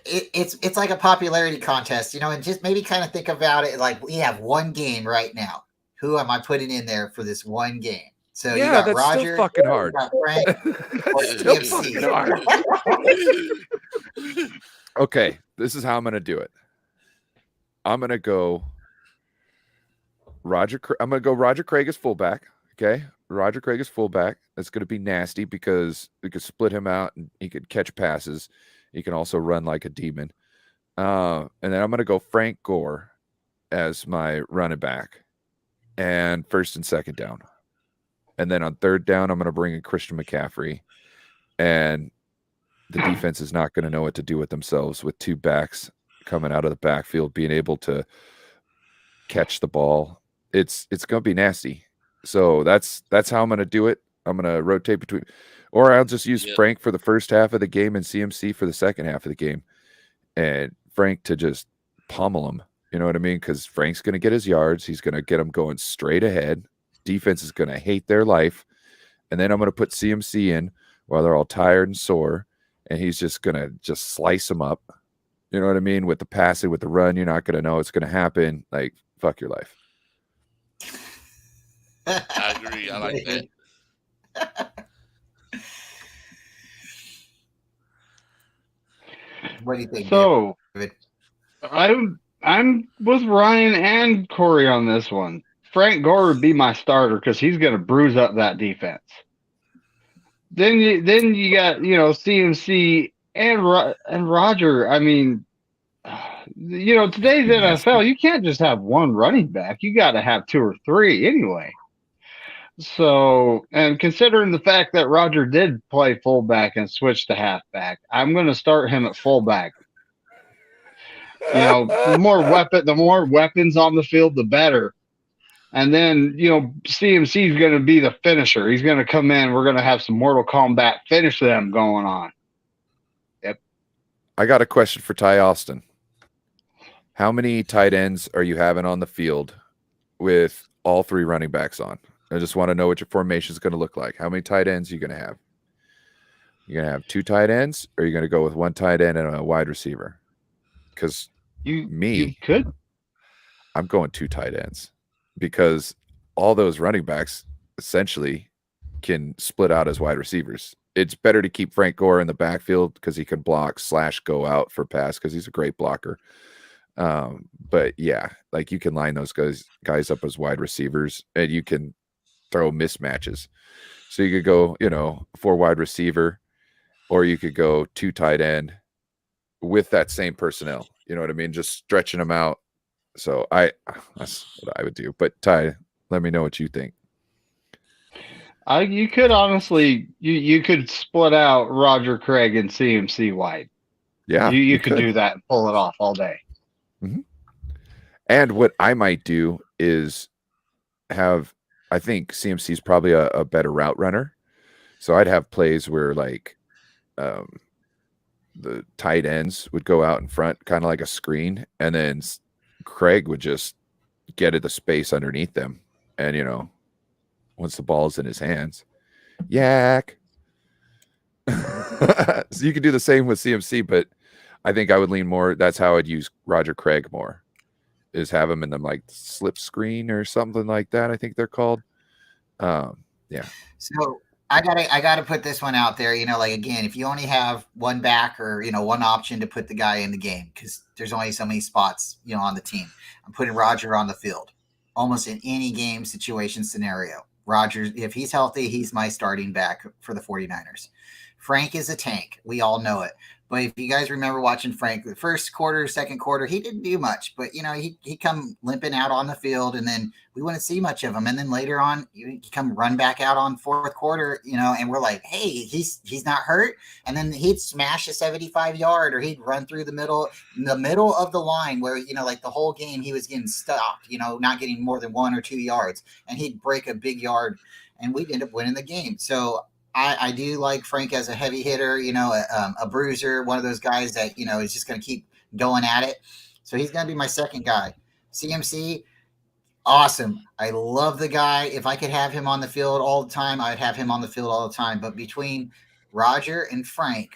It's like a popularity contest, and just maybe kind of think about it like we have one game right now. Who am I putting in there for this one game? So you got that's Roger, still fucking hard. You got Frank, That's still fucking hard. Okay, this is how I'm gonna do it. I'm gonna go Roger Craig as fullback. Okay, Roger Craig is fullback. That's gonna be nasty because we could split him out and he could catch passes. He can also run like a demon. And then I'm gonna go Frank Gore as my running back. and first and second down. And then on third down, I'm going to bring in Christian McCaffrey. And the defense is not going to know what to do with themselves with two backs coming out of the backfield, being able to catch the ball. It's going to be nasty. So that's how I'm going to do it. I'm going to rotate between, or I'll just use Frank for the first half of the game and CMC for the second half of the game, and Frank to just pummel him. You know what I mean? Because Frank's going to get his yards. He's going to get them going straight ahead. Defense is going to hate their life. And then I'm going to put CMC in while they're all tired and sore, and he's just going to just slice them up. You know what I mean? With the passing, with the run, you're not going to know it's going to happen. Like, fuck your life. I agree. I like that. What do you think? So David? I'm with Ryan and Corey on this one. Frank Gore would be my starter because he's going to bruise up that defense. Then you got CMC and Roger. I mean, today's NFL, you can't just have one running back. You got to have two or three anyway. So, and considering the fact that Roger did play fullback and switch to halfback, I'm going to start him at fullback. The more weapons on the field, the better. And then, CMC is going to be the finisher. He's going to come in. We're going to have some Mortal Kombat finish them going on. Yep. I got a question for Ty Austin. How many tight ends are you having on the field with all three running backs on? I just want to know what your formation is going to look like. How many tight ends are you going to have? You're going to have two tight ends, or are you going to go with one tight end and a wide receiver? Because you could. I'm going two tight ends because all those running backs essentially can split out as wide receivers. It's better to keep Frank Gore in the backfield because he can block / go out for pass because he's a great blocker. But yeah, like you can line those guys up as wide receivers, and you can throw mismatches. So you could go, 4 wide receiver, or you could go 2 tight end with that same personnel. You know what I mean? Just stretching them out. So that's what I would do. But Ty, let me know what you think. You could honestly, you could split out Roger Craig and CMC wide. Yeah, you could do that and pull it off all day. Mm-hmm. And what I might do is I think CMC is probably a better route runner. So I'd have plays where like the tight ends would go out in front, kind of like a screen, and then Craig would just get at the space underneath them. And, once the ball's in his hands, yak. So you could do the same with CMC, but I think I would lean more. That's how I'd use Roger Craig more, is have him in them like slip screen or something like that. I think they're called. Yeah. So I gotta put this one out there. Again, if you only have one back or one option to put the guy in the game, because there's only so many spots on the team. I'm putting Roger on the field almost in any game situation scenario. Roger, if he's healthy, he's my starting back for the 49ers. Frank is a tank. We all know it. But if you guys remember watching Frank, the first quarter, second quarter, he didn't do much. But, he come limping out on the field, and then we wouldn't see much of him. And then later on, he come run back out on fourth quarter, and we're like, hey, he's not hurt. And then he'd smash a 75-yard, or he'd run through the middle of the line where, like the whole game he was getting stopped, not getting more than 1 or 2 yards. And he'd break a big yard, and we'd end up winning the game. So I do like Frank as a heavy hitter, a bruiser, one of those guys that, is just going to keep going at it. So he's going to be my second guy. CMC, awesome. I love the guy. If I could have him on the field all the time, I'd have him on the field all the time. But between Roger and Frank,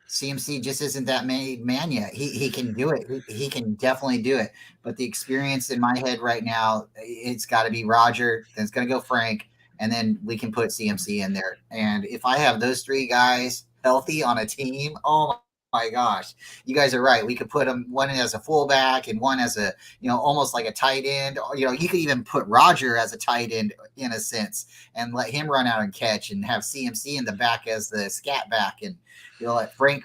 CMC just isn't that man yet. He can do it. He can definitely do it. But the experience in my head right now, it's got to be Roger. Then it's going to go Frank. And then we can put CMC in there. And if I have those 3 guys healthy on a team, oh my gosh, you guys are right. We could put them one as a fullback and one as a, almost like a tight end. You could even put Roger as a tight end in a sense and let him run out and catch, and have CMC in the back as the scat back, and let Frank,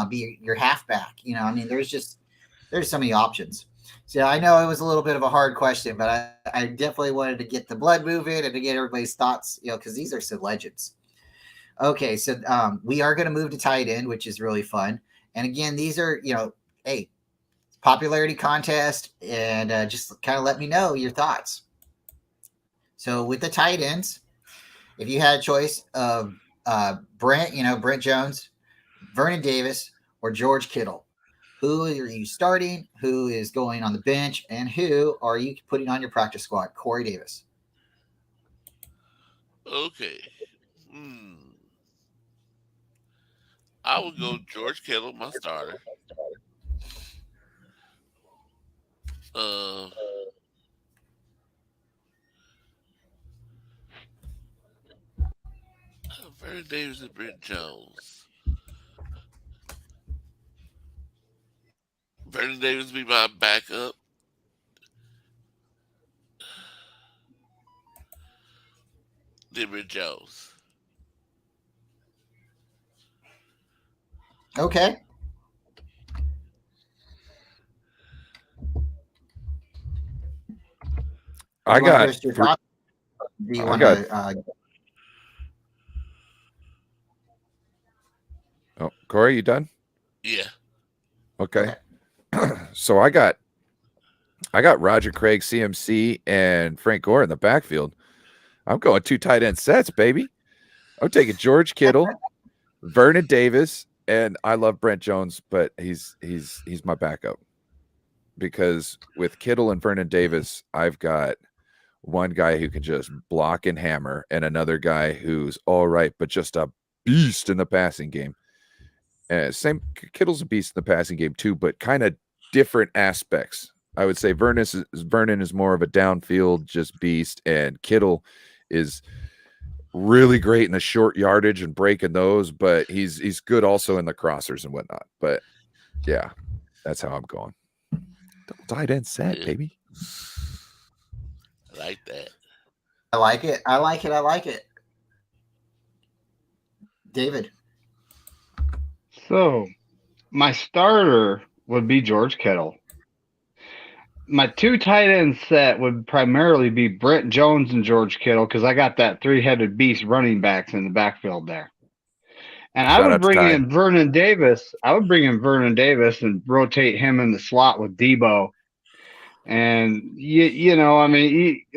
be your halfback. There's so many options. So I know it was a little bit of a hard question, but I definitely wanted to get the blood moving and to get everybody's thoughts, because these are some legends. Okay, so we are going to move to tight end, which is really fun. And again, these are, hey, popularity contest, and just kind of let me know your thoughts. So with the tight ends, if you had a choice of Brent Jones, Vernon Davis, or George Kittle, who are you starting? Who is going on the bench? And who are you putting on your practice squad? Corey Davis. Okay. I would go George Kittle, my starter. Vernon Davis and Brent Jones. Vernon Davis be my backup. Then Brent Jones. Okay. I got. Do you want to? Oh, Corey, you done? Yeah. Okay. So I got Roger Craig, CMC, and Frank Gore in the backfield. I'm going 2 tight end sets, baby. I'm taking George Kittle, Vernon Davis, and I love Brent Jones, but he's my backup. Because with Kittle and Vernon Davis, I've got one guy who can just block and hammer, and another guy who's all right, but just a beast in the passing game. Kittle's a beast in the passing game too, but kind of different aspects. I would say Vernon is more of a downfield just beast, and Kittle is really great in the short yardage and breaking those, but he's good also in the crossers and whatnot. But yeah, that's how I'm going. Double tight end set, baby. I like that. I like it. I like it. David. So, my starter would be George Kittle. My 2 tight end set would primarily be Brent Jones and George Kittle because I got that 3-headed beast running backs in the backfield there. And I would bring in Vernon Davis. I would bring in Vernon Davis and rotate him in the slot with Debo. And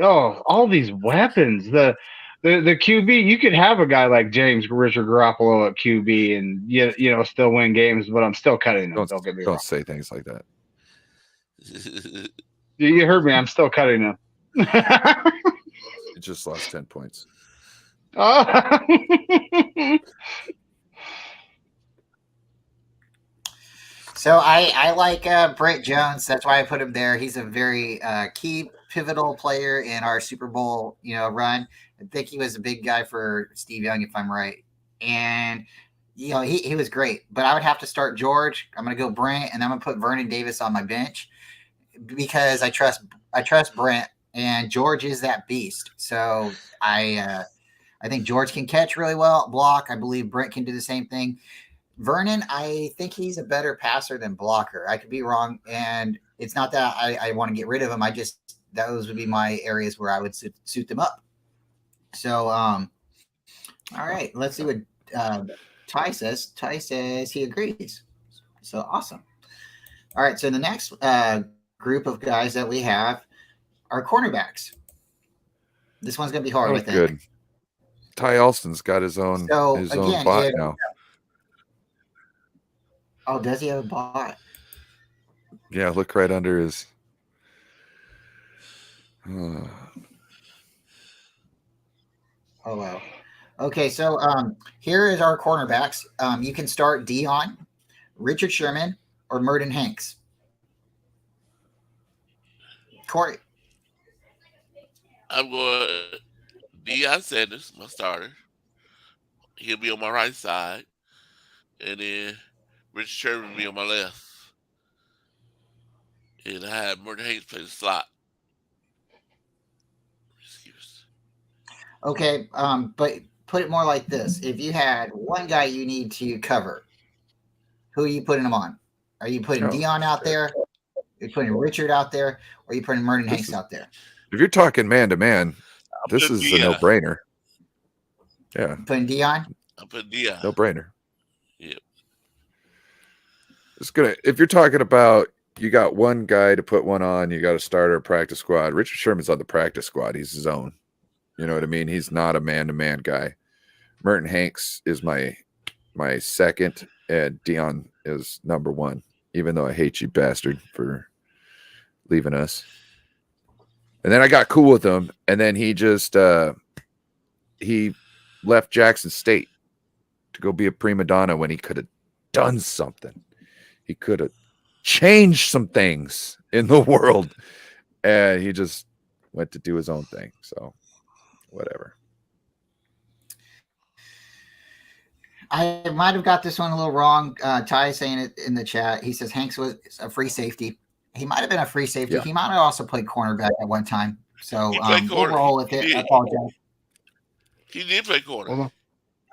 all these weapons. The QB, you could have a guy like James Richard Garoppolo at QB and still win games, but I'm still cutting him. Don't get me wrong. Don't say things like that. You heard me. I'm still cutting him. You just lost 10 points. So I like Brent Jones. That's why I put him there. He's a very key, pivotal player in our Super Bowl, run. I think he was a big guy for Steve Young, if I'm right. And he was great. But I would have to start George. I'm going to go Brent, and I'm going to put Vernon Davis on my bench because I trust Brent, and George is that beast. So I think George can catch really well, block. I believe Brent can do the same thing. Vernon, I think he's a better passer than blocker. I could be wrong, and it's not that I want to get rid of him. Those would be my areas where I would suit them up. So, all right, let's see what Ty says. Ty says he agrees. So awesome. All right, so the next group of guys that we have are cornerbacks. This one's going to be hard, I think. Good. Ty Alston's got his own own bot now. Oh, does he have a bot? Yeah, look right under his. Oh, wow. Okay, so here is our cornerbacks. You can start Dion, Richard Sherman, or Merton Hanks. Corey. I'm going Deion Sanders, my starter. He'll be on my right side. And then Richard Sherman will be on my left. And I have Merton Hanks play the slot. Okay, but put it more like this. If you had one guy you need to cover, who are you putting him on? Are you putting Dion out there? Are you putting Richard out there, or are you putting Merton Hanks out there? If you're talking man to man, this put is a Dion. no-brainer. Yeah, You putting Dion? I put Dion. no-brainer. Yep. It's gonna. If you're talking about you got one guy to put one on, you got a starter practice squad. Richard Sherman's on the practice squad. He's his own. You know what I mean? He's not a man-to-man guy. Merton Hanks is my second, and Dion is number one. Even though I hate you, bastard, for leaving us. And then I got cool with him, and then he just he left Jackson State to go be a prima donna when he could have done something. He could have changed some things in the world, and he just went to do his own thing. So, whatever. I might have got this one a little wrong. Ty is saying it in the chat. He says Hanks was a free safety. He might have been a free safety. Yeah. He might have also played cornerback at one time. So He played we'll corner. roll with it. He I did. apologize. He did play corner. Hold on.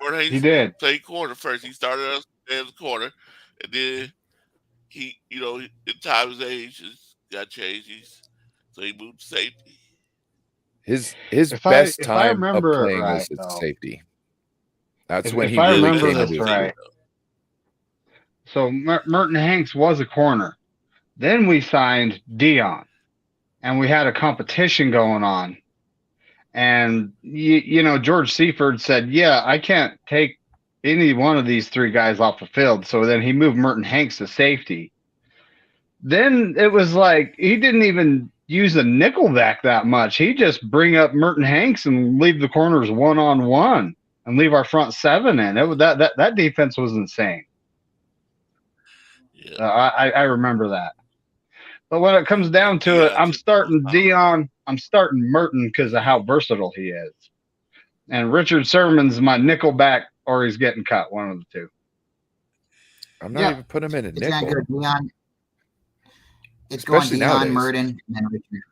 Merton Hanks He did. played corner first. He started as a corner, and then he, in time his age just got changed. So he moved to safety. His If I best time of remember it playing right, was at though. safety. That's If- when if he I really remember came this into his right, so Merton Hanks was a corner. Then we signed Dion, and we had a competition going on. And George Seaford said, "Yeah, I can't take any one of these three guys off the field." So then he moved Merton Hanks to safety. Then it was like he didn't even use a nickelback that much. He just bring up Merton Hanks and leave the corners 1-on-1 and leave our front seven in. That defense was insane. Yeah. I remember that. But when it comes down to it, I'm starting Dion. I'm starting Merton because of how versatile he is. And Richard Sherman's my nickelback, or he's getting cut. One of the two. I'm not Yeah. even putting him in a It's going nickel. to go Dion. It's Especially going Dion, nowadays. Merton, and then Richard.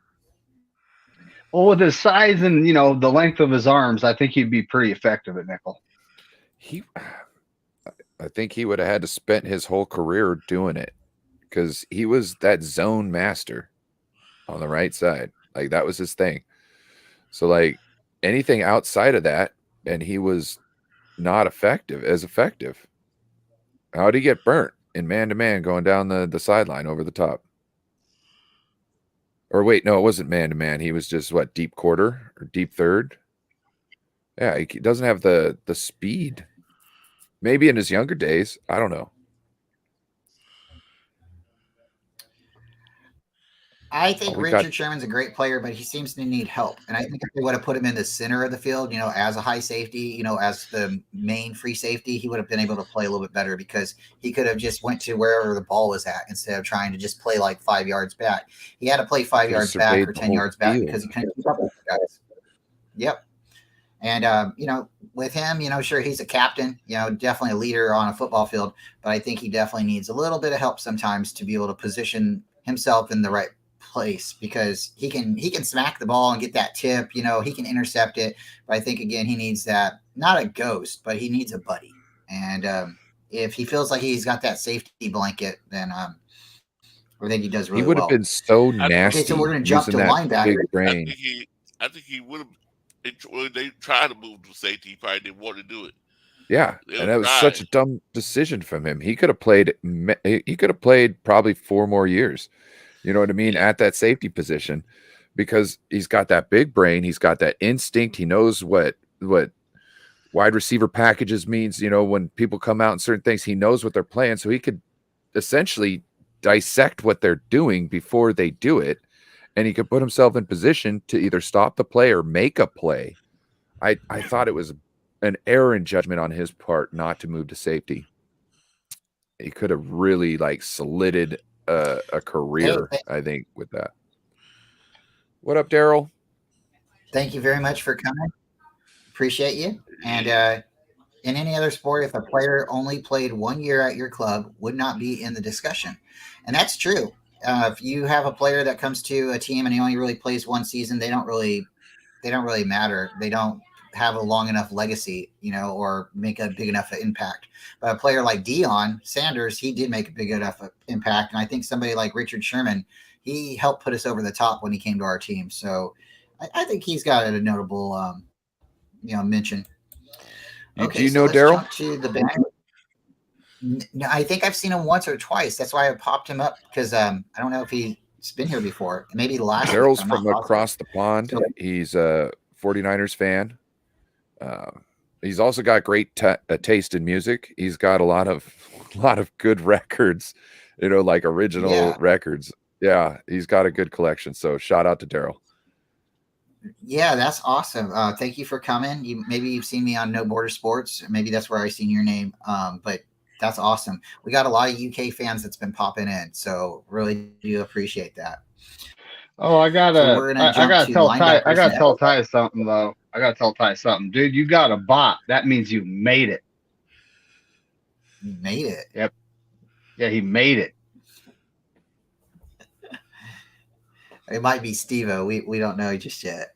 Well, with his size and the length of his arms, I think he'd be pretty effective at nickel. I think he would have had to spend his whole career doing it because he was that zone master on the right side. Like that was his thing. So like anything outside of that, and he was not as effective. How'd he get burnt in man-to-man going down the sideline over the top? Or wait, no, it wasn't man-to-man. He was just deep quarter or deep third? Yeah, he doesn't have the speed. Maybe in his younger days. I don't know. I think we got- Richard Sherman's a great player, but he seems to need help. And I think if they would have put him in the center of the field, as a high safety, as the main free safety, he would have been able to play a little bit better because he could have just went to wherever the ball was at instead of trying to just play like 5 yards back. He had to play 5 Could've yards back surveyed or the 10 whole yards back field. because he couldn't keep up with the guys. Yep. And, with him, sure, he's a captain, definitely a leader on a football field, but I think he definitely needs a little bit of help sometimes to be able to position himself in the right place because he can smack the ball and get that tip, he can intercept it. But I think, again, he needs that, not a ghost, but he needs a buddy. And if he feels like he's got that safety blanket, then I think he does really He would well. have been so nasty. Okay, so we're going to jump to using that linebacker. big brain. I think he would have. They tried to move to safety. He probably didn't want to do it. Yeah, They and that was tried. such a dumb decision from him. He could have played. He could have played probably 4 more years. You know what I mean? At that safety position, because he's got that big brain. He's got that instinct. He knows what wide receiver packages means. When people come out and certain things, he knows what they're playing. So he could essentially dissect what they're doing before they do it. And he could put himself in position to either stop the play or make a play. I thought it was an error in judgment on his part not to move to safety. He could have really solided a career, I think, with that. What up, Daryl? Thank you very much for coming. Appreciate you. And in any other sport, if a player only played 1 year at your club, would not be in the discussion. And that's true. If you have a player that comes to a team and he only really plays 1 season, they don't really matter. They don't have a long enough legacy, or make a big enough impact. But a player like Deion Sanders, he did make a big enough impact. And I think somebody like Richard Sherman, he helped put us over the top when he came to our team. So I think he's got a notable, mention. Do you know let's Daryl? jump to the back. No, I think I've seen him once or twice. That's why I popped him up because I don't know if he's been here before. Maybe last week. Daryl's I'm not from positive. across the pond. So- He's a 49ers fan. He's also got great taste in music. He's got a lot of good records, like original records. Yeah, he's got a good collection. So shout out to Daryl. Yeah, that's awesome. Thank you for coming. Maybe you've seen me on No Border Sports. Maybe that's where I seen your name. But that's awesome. We got a lot of UK fans that's been popping in, so really do appreciate that. Oh, I gotta tell linebackers Ty something though. I gotta tell Ty something, dude. You got a bot. That means you made it. You made it. Yep. Yeah, he made it. It might be Steve-O. We don't know just yet.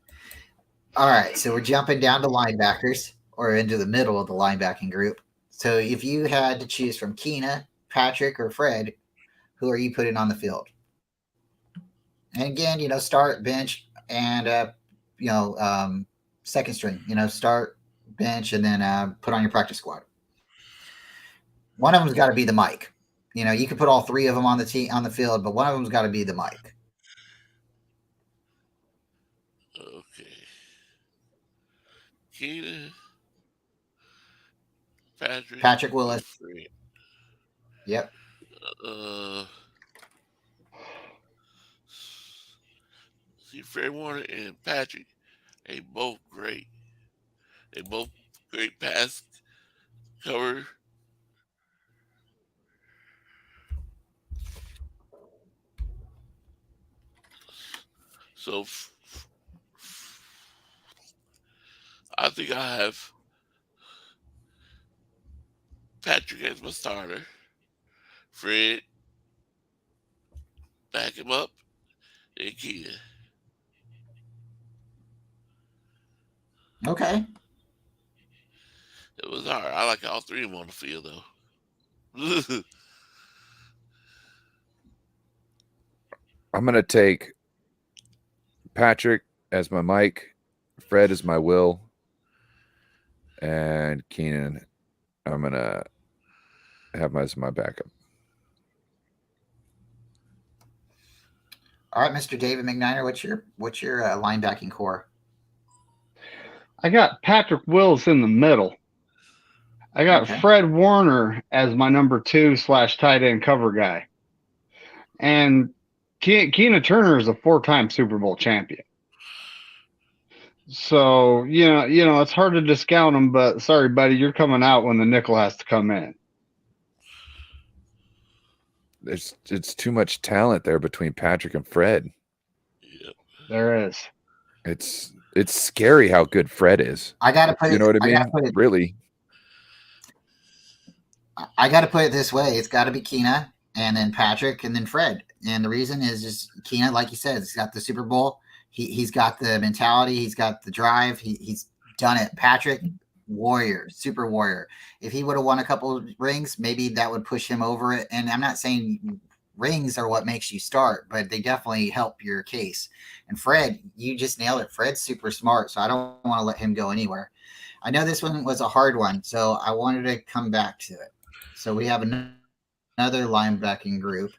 All right, so we're jumping down to linebackers or into the middle of the linebacking group. So if you had to choose from Keena, Patrick, or Fred, who are you putting on the field? And again, start, bench, and second string. Start, bench, and then put on your practice squad. One of them's got to be the mic. You can put all three of them on the field, but one of them's got to be the mic. Okay. Keena, Patrick Willis. Fred. Yep. See, Fred Warner and Patrick, they both great. They both great pass cover. So I think I have Patrick as my starter. Fred, back him up, and Keena. Okay. It was hard. I like all three of them on the field, though. I'm going to take Patrick as my Mike, Fred as my Will, and Keenan, I'm going to have as my backup. All right, Mr. David McNiner, what's your linebacking core? I got Patrick Willis in the middle. I got Fred Warner as my number 2/tight end cover guy. And Keena Turner is a 4-time Super Bowl champion. So, it's hard to discount him, but sorry, buddy, you're coming out when the nickel has to come in. It's too much talent there between Patrick and Fred. Yep. There is. It's scary how good Fred is. I got to put You know what I mean? Really. I got to put it this way. It's got to be Keena and then Patrick and then Fred. And the reason is just Keena, like you said, he's got the Super Bowl. He's got the mentality. He's got the drive. He's done it. Patrick, warrior, super warrior. If he would have won a couple of rings, maybe that would push him over it. And I'm not saying rings are what makes you start, but they definitely help your case. And Fred, you just nailed it. Fred's super smart, so I don't want to let him go anywhere. I know this one was a hard one, so I wanted to come back to it. So we have another linebacking group.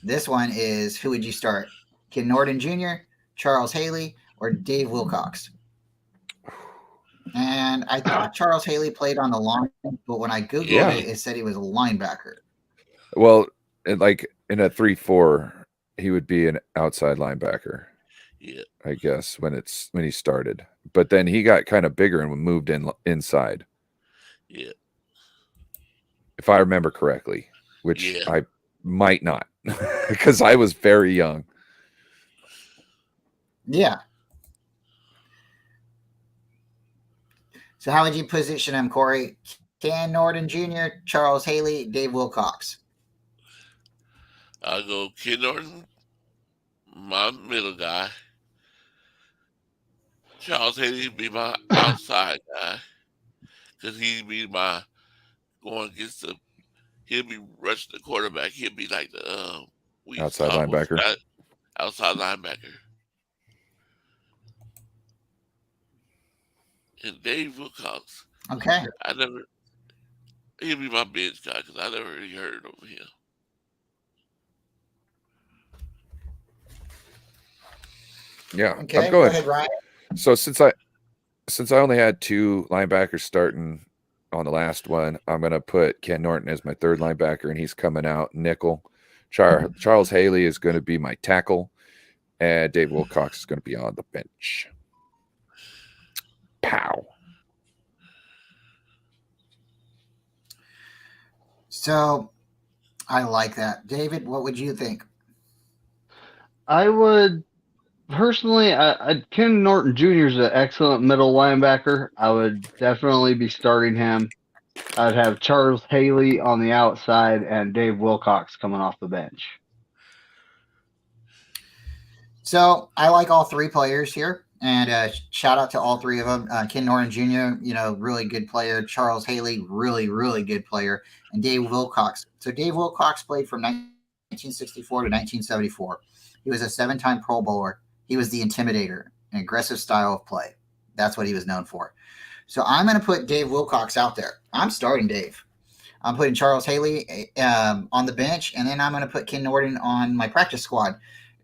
This one is, who would you start? Ken Norton Jr., Charles Haley, or Dave Wilcox? And I thought Charles Haley played on the line, but when I Googled it, it said he was a linebacker. Well, like in a 3-4, he would be an outside linebacker. Yeah. I guess when he started. But then he got kind of bigger and moved inside. Yeah. If I remember correctly, which I might not, because I was very young. Yeah. So how would you position him, Corey? Ken Norton Jr., Charles Haley, Dave Wilcox. I'll go Ken Norton, my middle guy. Charles Haley be my outside guy, because he'd be my going against he'll be rushing the quarterback. He'll be like the we used to Outside call him, linebacker. outside linebacker. And Dave Wilcox, Okay. he'll be my bench guy because I never really heard of him. Yeah, Okay. I'm Go going. ahead, Ryan. So since I only had 2 linebackers starting on the last one, I'm going to put Ken Norton as my 3rd linebacker, and he's coming out nickel. Charles Haley is going to be my tackle, and Dave Wilcox is going to be on the bench. Pow. So I like that. David, what would you think? I would personally, Ken Norton Jr. is an excellent middle linebacker. I would definitely be starting him. I'd have Charles Haley on the outside and Dave Wilcox coming off the bench. So I like all 3 players here, and shout out to all 3 of them. Ken Norton Jr., really good player. Charles Haley, really, really good player. And Dave Wilcox. So Dave Wilcox played from 1964 to 1974. He was a 7-time Pro Bowler. He was the intimidator, an aggressive style of play. That's what he was known for. So I'm going to put Dave Wilcox out there. I'm starting Dave. I'm putting Charles Haley on the bench, and then I'm going to put Ken Norton on my practice squad.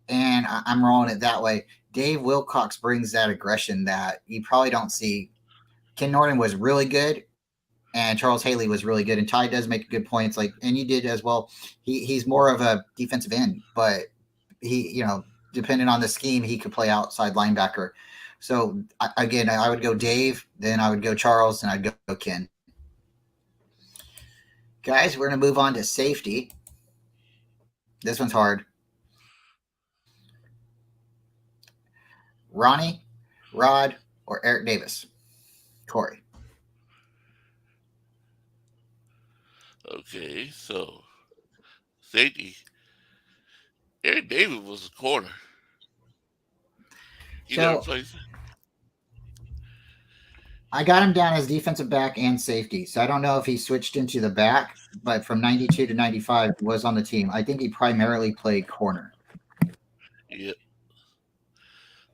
And I'm rolling it that way. Dave Wilcox brings that aggression that you probably don't see. Ken Norton was really good, and Charles Haley was really good. And Ty does make good points, and you did as well. He's more of a defensive end, but he, depending on the scheme, he could play outside linebacker. So again, I would go Dave, then I would go Charles, and I'd go Ken. Guys, we're going to move on to safety. This one's hard. Ronnie, Rod, or Eric Davis? Corey. Okay, so safety. Eric Davis was a corner. He never played. I got him down as defensive back and safety. So I don't know if he switched into the back, but from 92 to 95 was on the team. I think he primarily played corner. Yeah.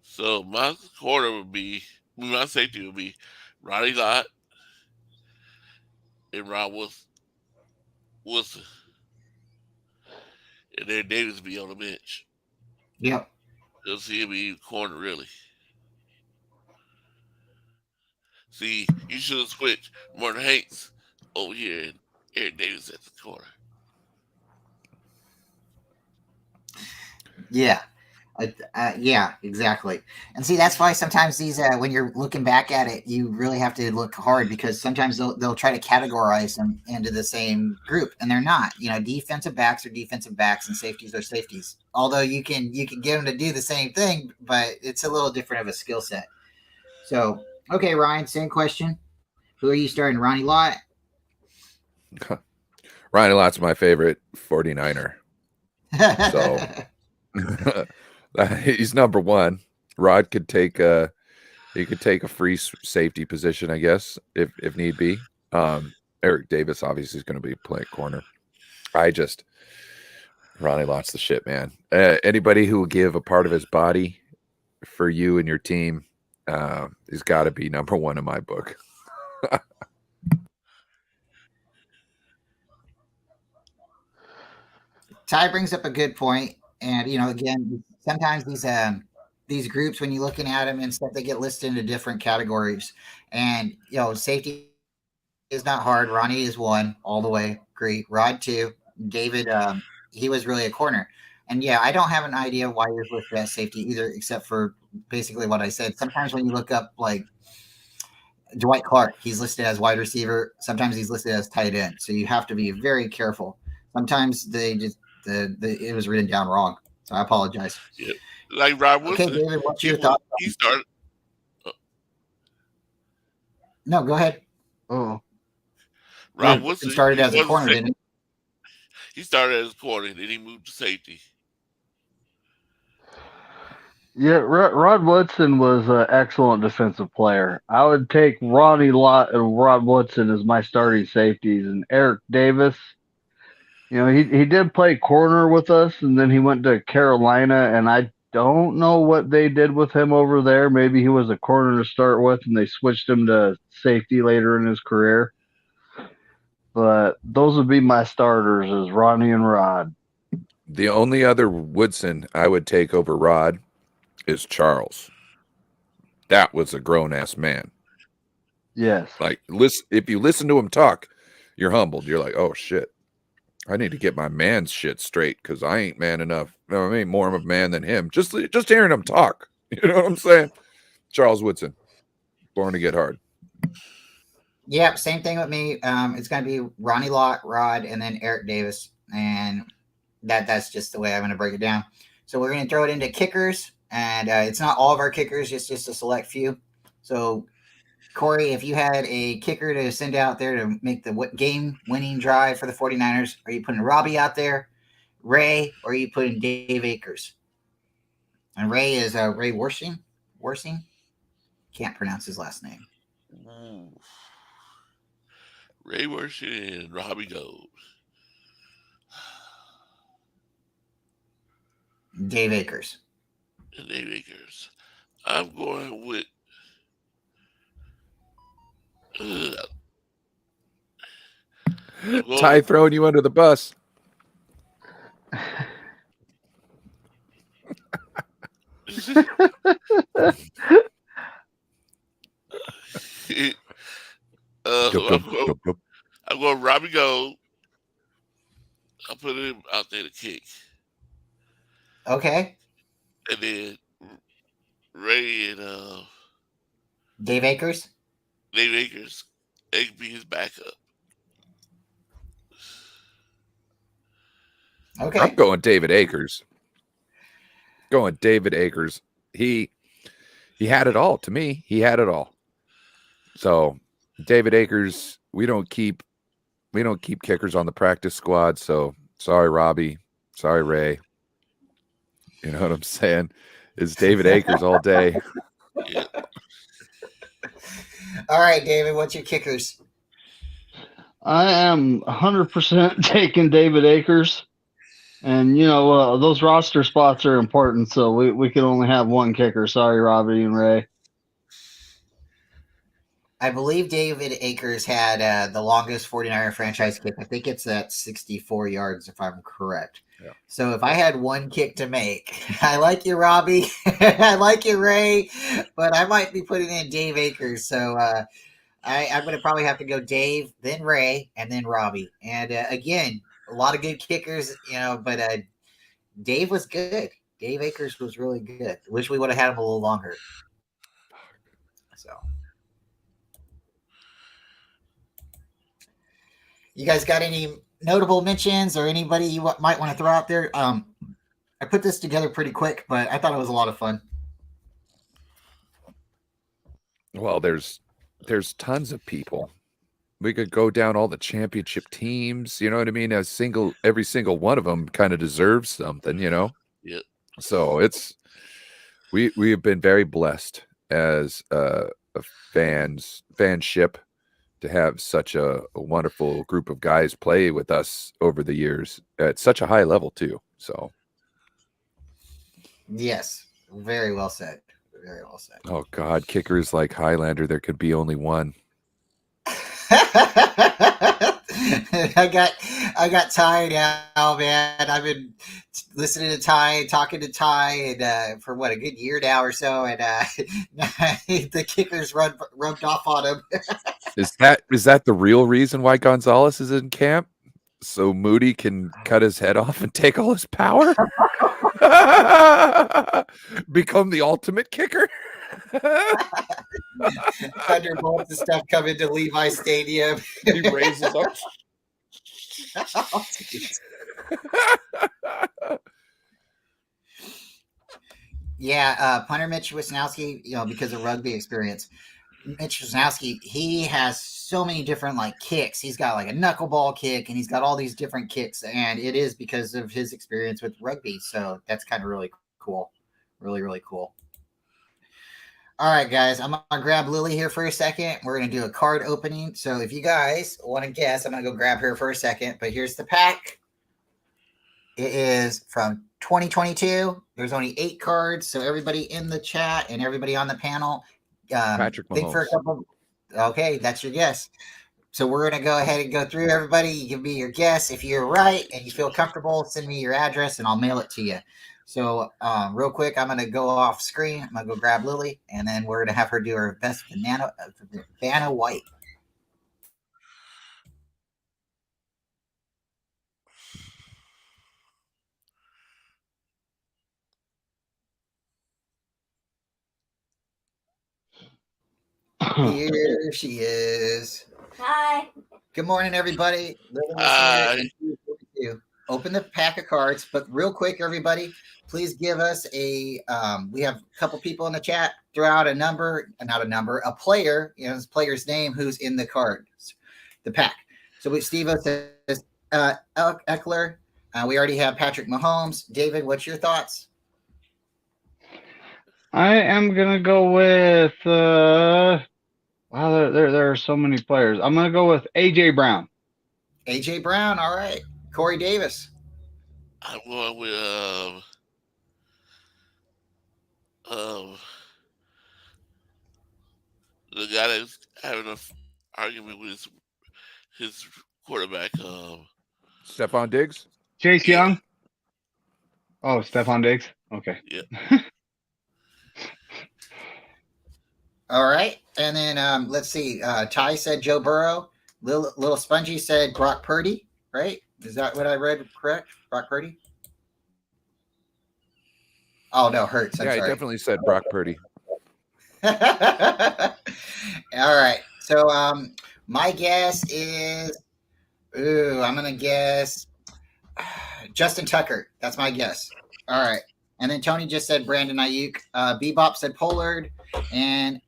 So my safety would be Ronnie Lott and Ron Wilson. And then Davis be on the bench. Yep. You'll see him be corner, really. See, you should have switched Martin Hanks over here and Eric Davis at the corner. Yeah. Yeah, exactly. And see, that's why sometimes these, when you're looking back at it, you really have to look hard, because sometimes they'll try to categorize them into the same group, and they're not. Defensive backs are defensive backs, and safeties are safeties. Although you can get them to do the same thing, but it's a little different of a skill set. So, okay, Ryan, same question. Who are you starting? Ronnie Lott? Ronnie Lott's my favorite 49er. So he's number 1. Rod could take a free safety position, I guess, if need be. Eric Davis obviously is going to be playing corner. Ronnie Lott's the shit, man. Anybody who will give a part of his body for you and your team has got to be number 1 in my book. Ty brings up a good point. And, again, sometimes these groups, when you're looking at them and stuff, they get listed into different categories. And, safety is not hard. Ronnie is 1 all the way. Great. Rod 2. David, he was really a corner. And, yeah, I don't have an idea why you're listed as safety either, except for basically what I said. Sometimes when you look up, like, Dwight Clark, he's listed as wide receiver. Sometimes he's listed as tight end. So you have to be very careful. Sometimes they just it was written down wrong. So I apologize. Yeah. Like Rob Wilson. Okay, David, what's your thought? He started. No, go ahead. Oh, Rob Wilson started as a corner, didn't he? He started as a corner, then he moved to safety. yeah. Rod Woodson was an excellent defensive player. I would take Ronnie Lott and Rod Woodson as my starting safeties, and Eric Davis. You know, he did play corner with us, and then he went to Carolina, and I don't know what they did with him over there. Maybe he was a corner to start with, and they switched him to safety later in his career. But those would be my starters, is Ronnie and Rod. The only other Woodson I would take over Rod is Charles. That was a grown-ass man. Yes. Like, listen, if you listen to him talk, you're humbled. You're like, oh, shit. I need to get my man's shit straight because I ain't man enough. No, I ain't more of a man than him. Just hearing him talk. You know what I'm saying? Charles Woodson, born to get hard. Yeah, same thing with me. It's going to be Ronnie Lott, Rod, and then Eric Davis. And that's just the way I'm going to break it down. So we're going to throw it into kickers. And it's not all of our kickers, just a select few. So, Corey, if you had a kicker to send out there to make the game-winning drive for the 49ers, are you putting Robbie out there, Ray, or are you putting Dave Akers? And Ray is Ray Worsing? Can't pronounce his last name. Ooh. Ray Worship and Robbie Gold. Dave Akers. And Dave Akers. I'm going with Ty throwing you under the bus. I'm going Robbie Gold. I'll put him out there to kick. Okay. And then Ray and Dave Akers. Dave Akers, they can be his backup. Okay. I'm going David Akers. Going David Akers. He had it all to me. He had it all. So David Akers, we don't keep kickers on the practice squad. So sorry, Robbie. Sorry, Ray. You know what I'm saying? It's David Akers all day. Yeah. All right, David, what's your kickers? I am 100% taking David Akers. And, you know, those roster spots are important, so we can only have one kicker. Sorry, Robbie and Ray. I believe David Akers had the longest 49er franchise kick. I think it's at 64 yards, if I'm correct. Yeah. So if I had one kick to make, I like you, Robbie. I like you, Ray, but I might be putting in Dave Akers. So I'm going to probably have to go Dave, then Ray, and then Robbie. And again, a lot of good kickers, you know, but Dave was good. Dave Akers was really good. Wish we would have had him a little longer. So. You guys got any notable mentions or anybody you might want to throw out there? I put this together pretty quick, but I thought it was a lot of fun. Well, there's tons of people. We could go down all the championship teams. You know what I mean? Every single one of them kind of deserves something. You know. Yeah. So we have been very blessed as a fanship to have such a wonderful group of guys play with us over the years at such a high level too. So yes, very well said. Very well said. Oh God, kickers like Highlander, there could be only one. I got Ty now, man. I've been listening to Ty, talking to Ty, and for what, a good year now or so, and the kickers rubbed off on him. Is that the real reason why Gonzalez is in camp? So Moody can cut his head off and take all his power? Become the ultimate kicker? Thunderbolts and stuff come into Levi Stadium. He raises up. Oh, yeah, punter Mitch Wisnowski, you know, because of rugby experience. Mitch Wisnowski, he has so many different like kicks. He's got like a knuckleball kick, and he's got all these different kicks, and it is because of his experience with rugby. So that's kind of really cool. Really, really cool. All right, guys, I'm going to grab Lily here for a second. We're going to do a card opening. So if you guys want to guess, I'm going to go grab her for a second. But here's the pack. It is from 2022. There's only 8 cards, so everybody in the chat and everybody on the panel, Patrick think for a Mahomes. couple. Okay, that's your guess. So we're going to go ahead and go through everybody. You give me your guess. If you're right and you feel comfortable, send me your address and I'll mail it to you. So real quick, I'm going to go off screen. I'm going to go grab Lily, and then we're going to have her do her best Vanna White. Here she is. Hi. Good morning, everybody. Lily is Hi. here. And you open the pack of cards, but real quick, everybody, please give us a. We have a couple people in the chat. Throw out a number, not a number, a player. You know, his player's name who's in the cards, the pack. So Steve says Eckler. We already have Patrick Mahomes. David, what's your thoughts? I am gonna go with wow, there are so many players. I'm gonna go with AJ Brown. AJ Brown, all right. Corey Davis. I'm going with the guy that's having an argument with his quarterback. Stephon Diggs. Chase Yeah. Young. Oh, Stephon Diggs. Okay. Yeah. All right. And then let's see. Ty said Joe Burrow. Little Spongy said Brock Purdy, right? Is that what I read correct? Brock Purdy? Oh, no, Hurts. I'm Yeah, he sorry. definitely said Brock Purdy. All right. So my guess is, I'm going to guess Justin Tucker. That's my guess. All right. And then Tony just said Brandon Ayuk. Bebop said Pollard. And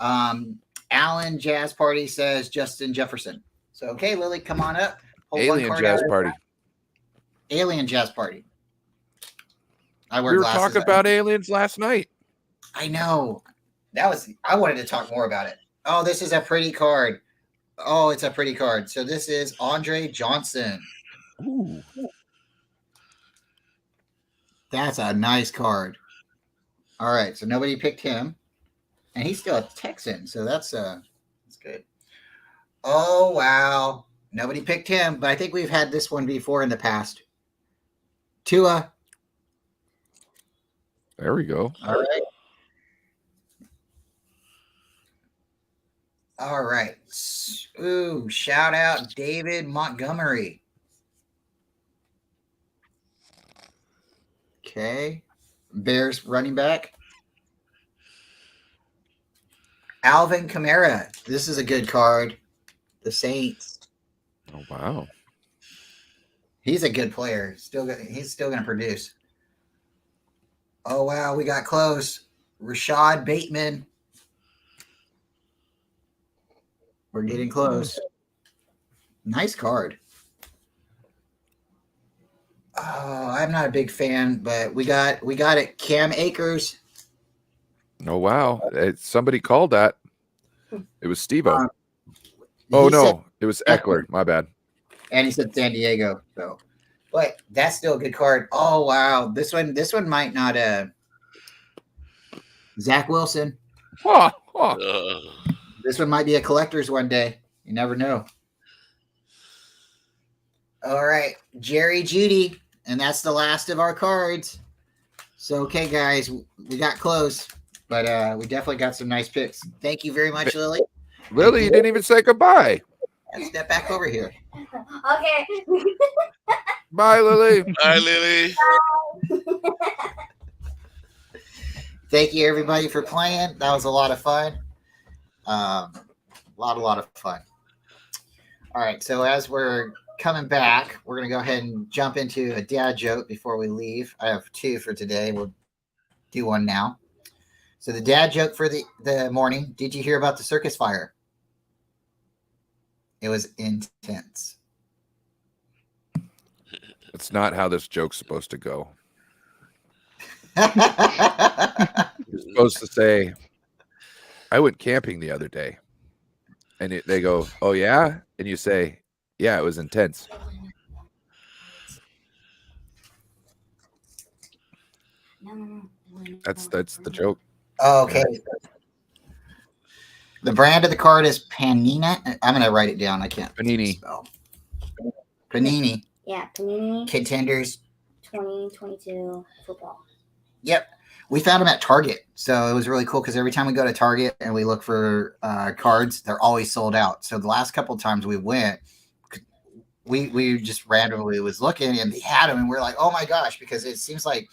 Alan Jazz Party says Justin Jefferson. So, okay, Lily, come on up. Hold Alien Jazz Party. Alien Jazz Party. I wear We were glasses. talking about aliens last night. I know. I wanted to talk more about it. Oh, this is a pretty card. Oh, it's a pretty card. So this is Andre Johnson. Ooh. That's a nice card. All right, so nobody picked him. And he's still a Texan, so that's good. Oh, wow. Nobody picked him, but I think we've had this one before in the past. Tua. There we go. All right. All right. Ooh, shout out David Montgomery. Okay. Bears running back. Alvin Kamara. This is a good card. The Saints. Oh wow. He's a good player. He's still going to produce. Oh wow, we got close. Rashad Bateman. We're getting close. Nice card. Oh, I'm not a big fan, but we got it. Cam Akers. Oh wow. Somebody called that. It was Steve-O. He said- no, it was Eckler. My bad. and he said San Diego. So, but that's still a good card. Oh wow, this one might not. Zach Wilson. This one might be a collector's one day. You never know. All right, Jerry Judy, and that's the last of our cards. So, okay, guys, we got close, but we definitely got some nice picks. Thank you very much, Lily. Lily, you didn't even say goodbye. Let's step back over here. Okay. Bye, Lily. Hi, Lily. Thank you, everybody, for playing. That was a lot of fun. A lot of fun. All right, so as we're coming back, we're going to go ahead and jump into a dad joke before we leave. I have 2 for today. We'll do one now. So the dad joke for the morning. Did you hear about the circus fire? It was intense. That's not how this joke's supposed to go. You're supposed to say, I went camping the other day. And they go, oh, yeah? And you say, yeah, it was intense. That's the joke. Oh, okay. The brand of the card is Panina. I'm going to write it down. I can't Panini. spell. Panini. Yeah, Panini Contenders. 2022 football. Yep. We found them at Target. So it was really cool because every time we go to Target and we look for cards, they're always sold out. So the last couple of times we went, we just randomly was looking and they had them and we're like, oh my gosh, because it seems like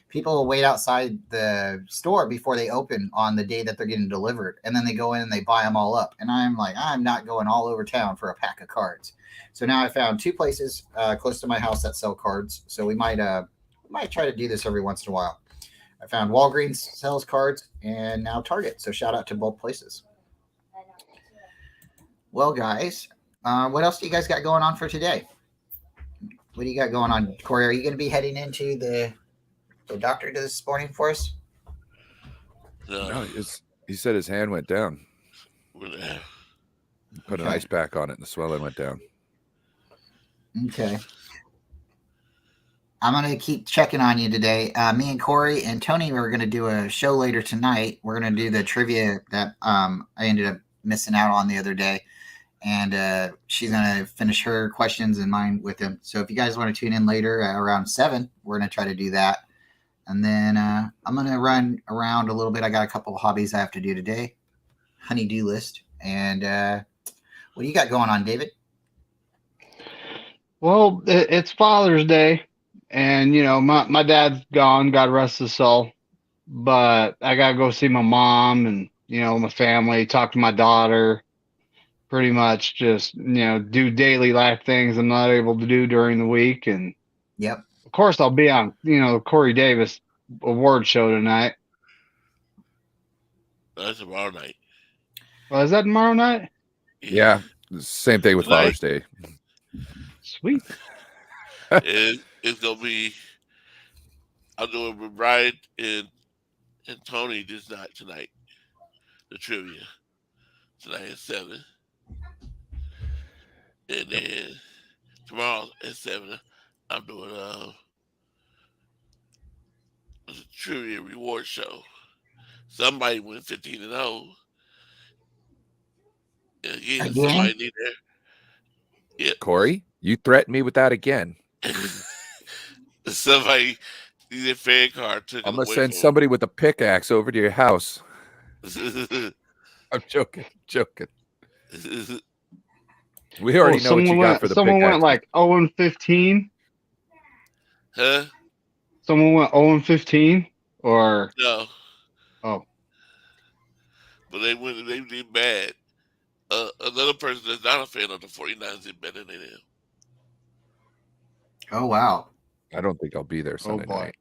people will wait outside the store before they open on the day that they're getting delivered. And then they go in and they buy them all up. And I'm like, I'm not going all over town for a pack of cards. So now I found 2 places close to my house that sell cards. So we might try to do this every once in a while. I found Walgreens sells cards and now Target. So shout out to both places. Well, guys, what else do you guys got going on for today? What do you got going on, Corey? Are you going to be heading into the doctor this morning for us? No, he said his hand went down. Put an ice pack on it and the swelling went down. Okay. I'm going to keep checking on you today. Me and Corey and Tony are going to do a show later tonight. We're going to do the trivia that I ended up missing out on the other day. And she's going to finish her questions and mine with him. So if you guys want to tune in later around 7, we're going to try to do that. And then I'm going to run around a little bit. I got a couple of hobbies I have to do today. Honey-do list. And what do you got going on, David? Well, it's Father's Day, and my dad's gone, God rest his soul. But I gotta go see my mom and my family, talk to my daughter, pretty much just do daily life things I'm not able to do during the week. And Yep. of course, I'll be on the Corey Davis award show tonight. That's tomorrow night. Well, is that tomorrow night? Yeah. Same thing with Father's Day. Sweet. It's gonna be. I'm doing with Brian and Tony this night tonight. The trivia tonight at 7, and then tomorrow at 7, I'm doing a trivia reward show. Somebody went 15-0. Again, somebody need there. Yeah. Corey, you threatened me with that again. Somebody needed a fan card. I'm going to send somebody with a pickaxe over to your house. I'm joking. We already know what you got for the pickaxe. Someone went like 0-15. Huh? Someone went 0-15? Or no. Oh. But they did bad. Another person that's not a fan of the 49ers did better than him. Oh, wow. I don't think I'll be there Sunday night.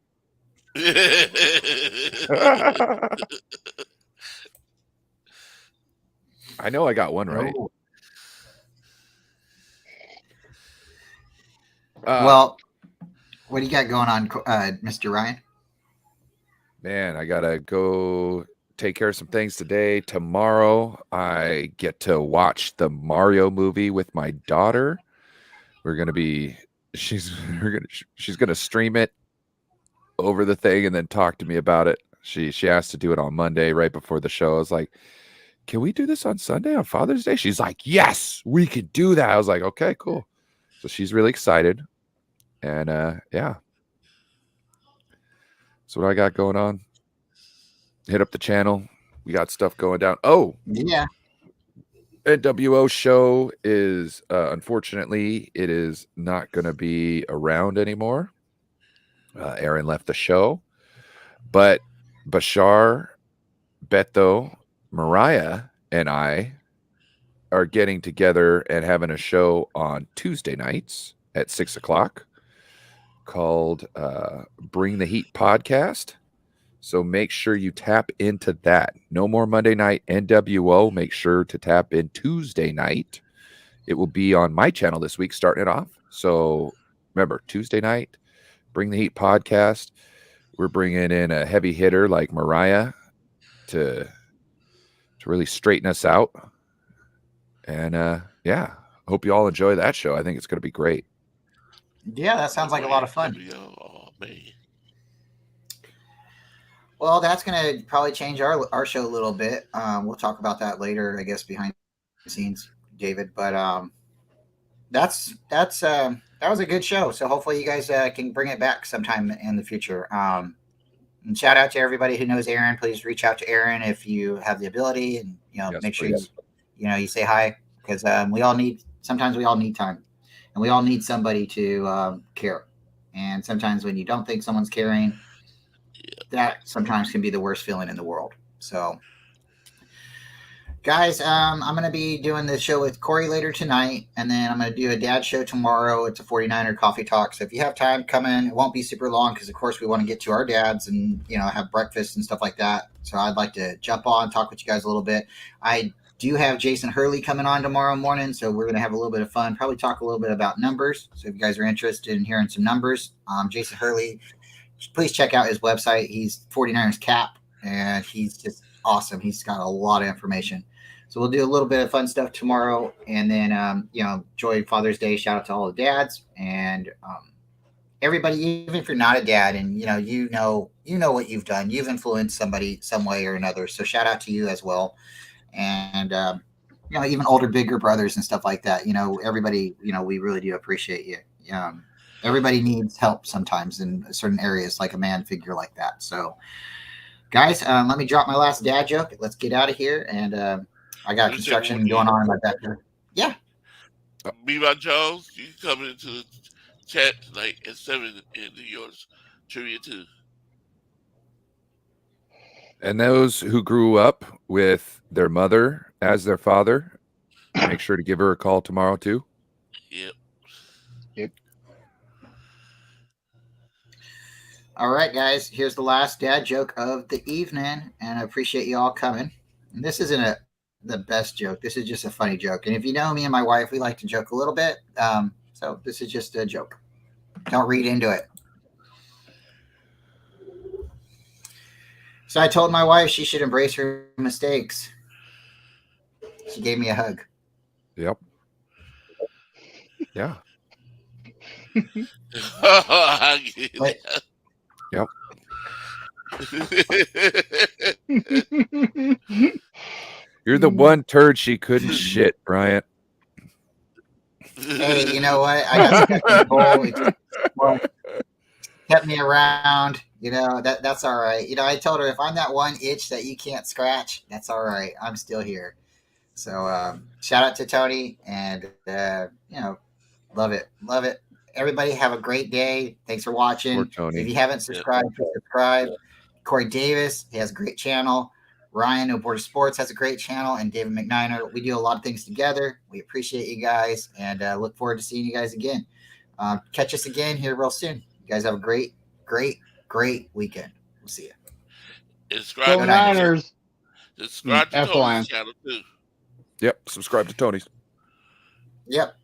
I know I got one right. Oh. Well, what do you got going on, Mr. Ryan? Man, I got to go take care of some things today. Tomorrow, I get to watch the Mario movie with my daughter. She's going to stream it over the thing and then talk to me about it. She asked to do it on Monday right before the show. I was like, can we do this on Sunday on Father's Day? She's like, yes, we could do that. I was like, okay, cool. So she's really excited. And yeah. So what I got going on? Hit up the channel. We got stuff going down. Oh, yeah. NWO show is unfortunately it is not going to be around anymore. Aaron left the show, but Bashar, Beto, Mariah, and I are getting together and having a show on Tuesday nights at 6:00 called Bring the Heat Podcast. So make sure you tap into that. No more Monday night NWO. Make sure to tap in Tuesday night. It will be on my channel this week, starting it off. So remember, Tuesday night, Bring the Heat Podcast. We're bringing in a heavy hitter like Mariah to really straighten us out. And yeah, hope you all enjoy that show. I think it's going to be great. Yeah, that sounds like a lot of fun. Oh, man. Well, that's going to probably change our show a little bit. We'll talk about that later, I guess, behind the scenes, David. But that was a good show. So hopefully you guys can bring it back sometime in the future. And shout out to everybody who knows Aaron. Please reach out to Aaron if you have the ability, and Yes, make sure please. you say hi, because we all need time, and we all need somebody to care. And sometimes when you don't think someone's caring, that sometimes can be the worst feeling in the world. So, guys, I'm going to be doing this show with Corey later tonight, and then I'm going to do a dad show tomorrow. It's a 49er coffee talk. So if you have time, come in. It won't be super long because, of course, we want to get to our dads and, have breakfast and stuff like that. So I'd like to jump on, talk with you guys a little bit. I do have Jason Hurley coming on tomorrow morning, so we're going to have a little bit of fun, probably talk a little bit about numbers. So if you guys are interested in hearing some numbers, Jason Hurley, please check out his website. He's 49ers Cap, and he's just awesome. He's got a lot of information. So we'll do a little bit of fun stuff tomorrow, and then enjoy Father's Day. Shout out to all the dads and everybody, even if you're not a dad, and you know what you've done. You've influenced somebody some way or another. So shout out to you as well, and even older, bigger brothers and stuff like that. Everybody. We really do appreciate you. Everybody needs help sometimes in certain areas, like a man figure like that. So, guys, let me drop my last dad joke. Let's get out of here. And I got construction going on in my backyard. Yeah. Levi Jones, you come into the chat tonight at 7 in New York's Trivia 2. And those who grew up with their mother as their father, make sure to give her a call tomorrow too. Yep. All right, guys, here's the last dad joke of the evening, and I appreciate you all coming. And this isn't the best joke. This is just a funny joke. And if you know me and my wife, we like to joke a little bit. So this is just a joke. Don't read into it. So I told my wife she should embrace her mistakes. She gave me a hug. Yep. Yeah. Wait. Yep. You're the one turd she couldn't shit, Bryant. Hey, you know what? I got well, kept me around. That's all right. I told her if I'm that one itch that you can't scratch, that's all right. I'm still here. So shout out to Tony, and love it. Everybody have a great day. Thanks for watching. If you haven't subscribed, please subscribe. Corey Davis, he has a great channel. Ryan of Border Sports has a great channel, and David McNiner. We do a lot of things together. We appreciate you guys, and look forward to seeing you guys again. Catch us again here real soon. You guys have a great weekend. We'll see you. Subscribe to Tony's channel too. Yep. Subscribe to Tony's. Yep.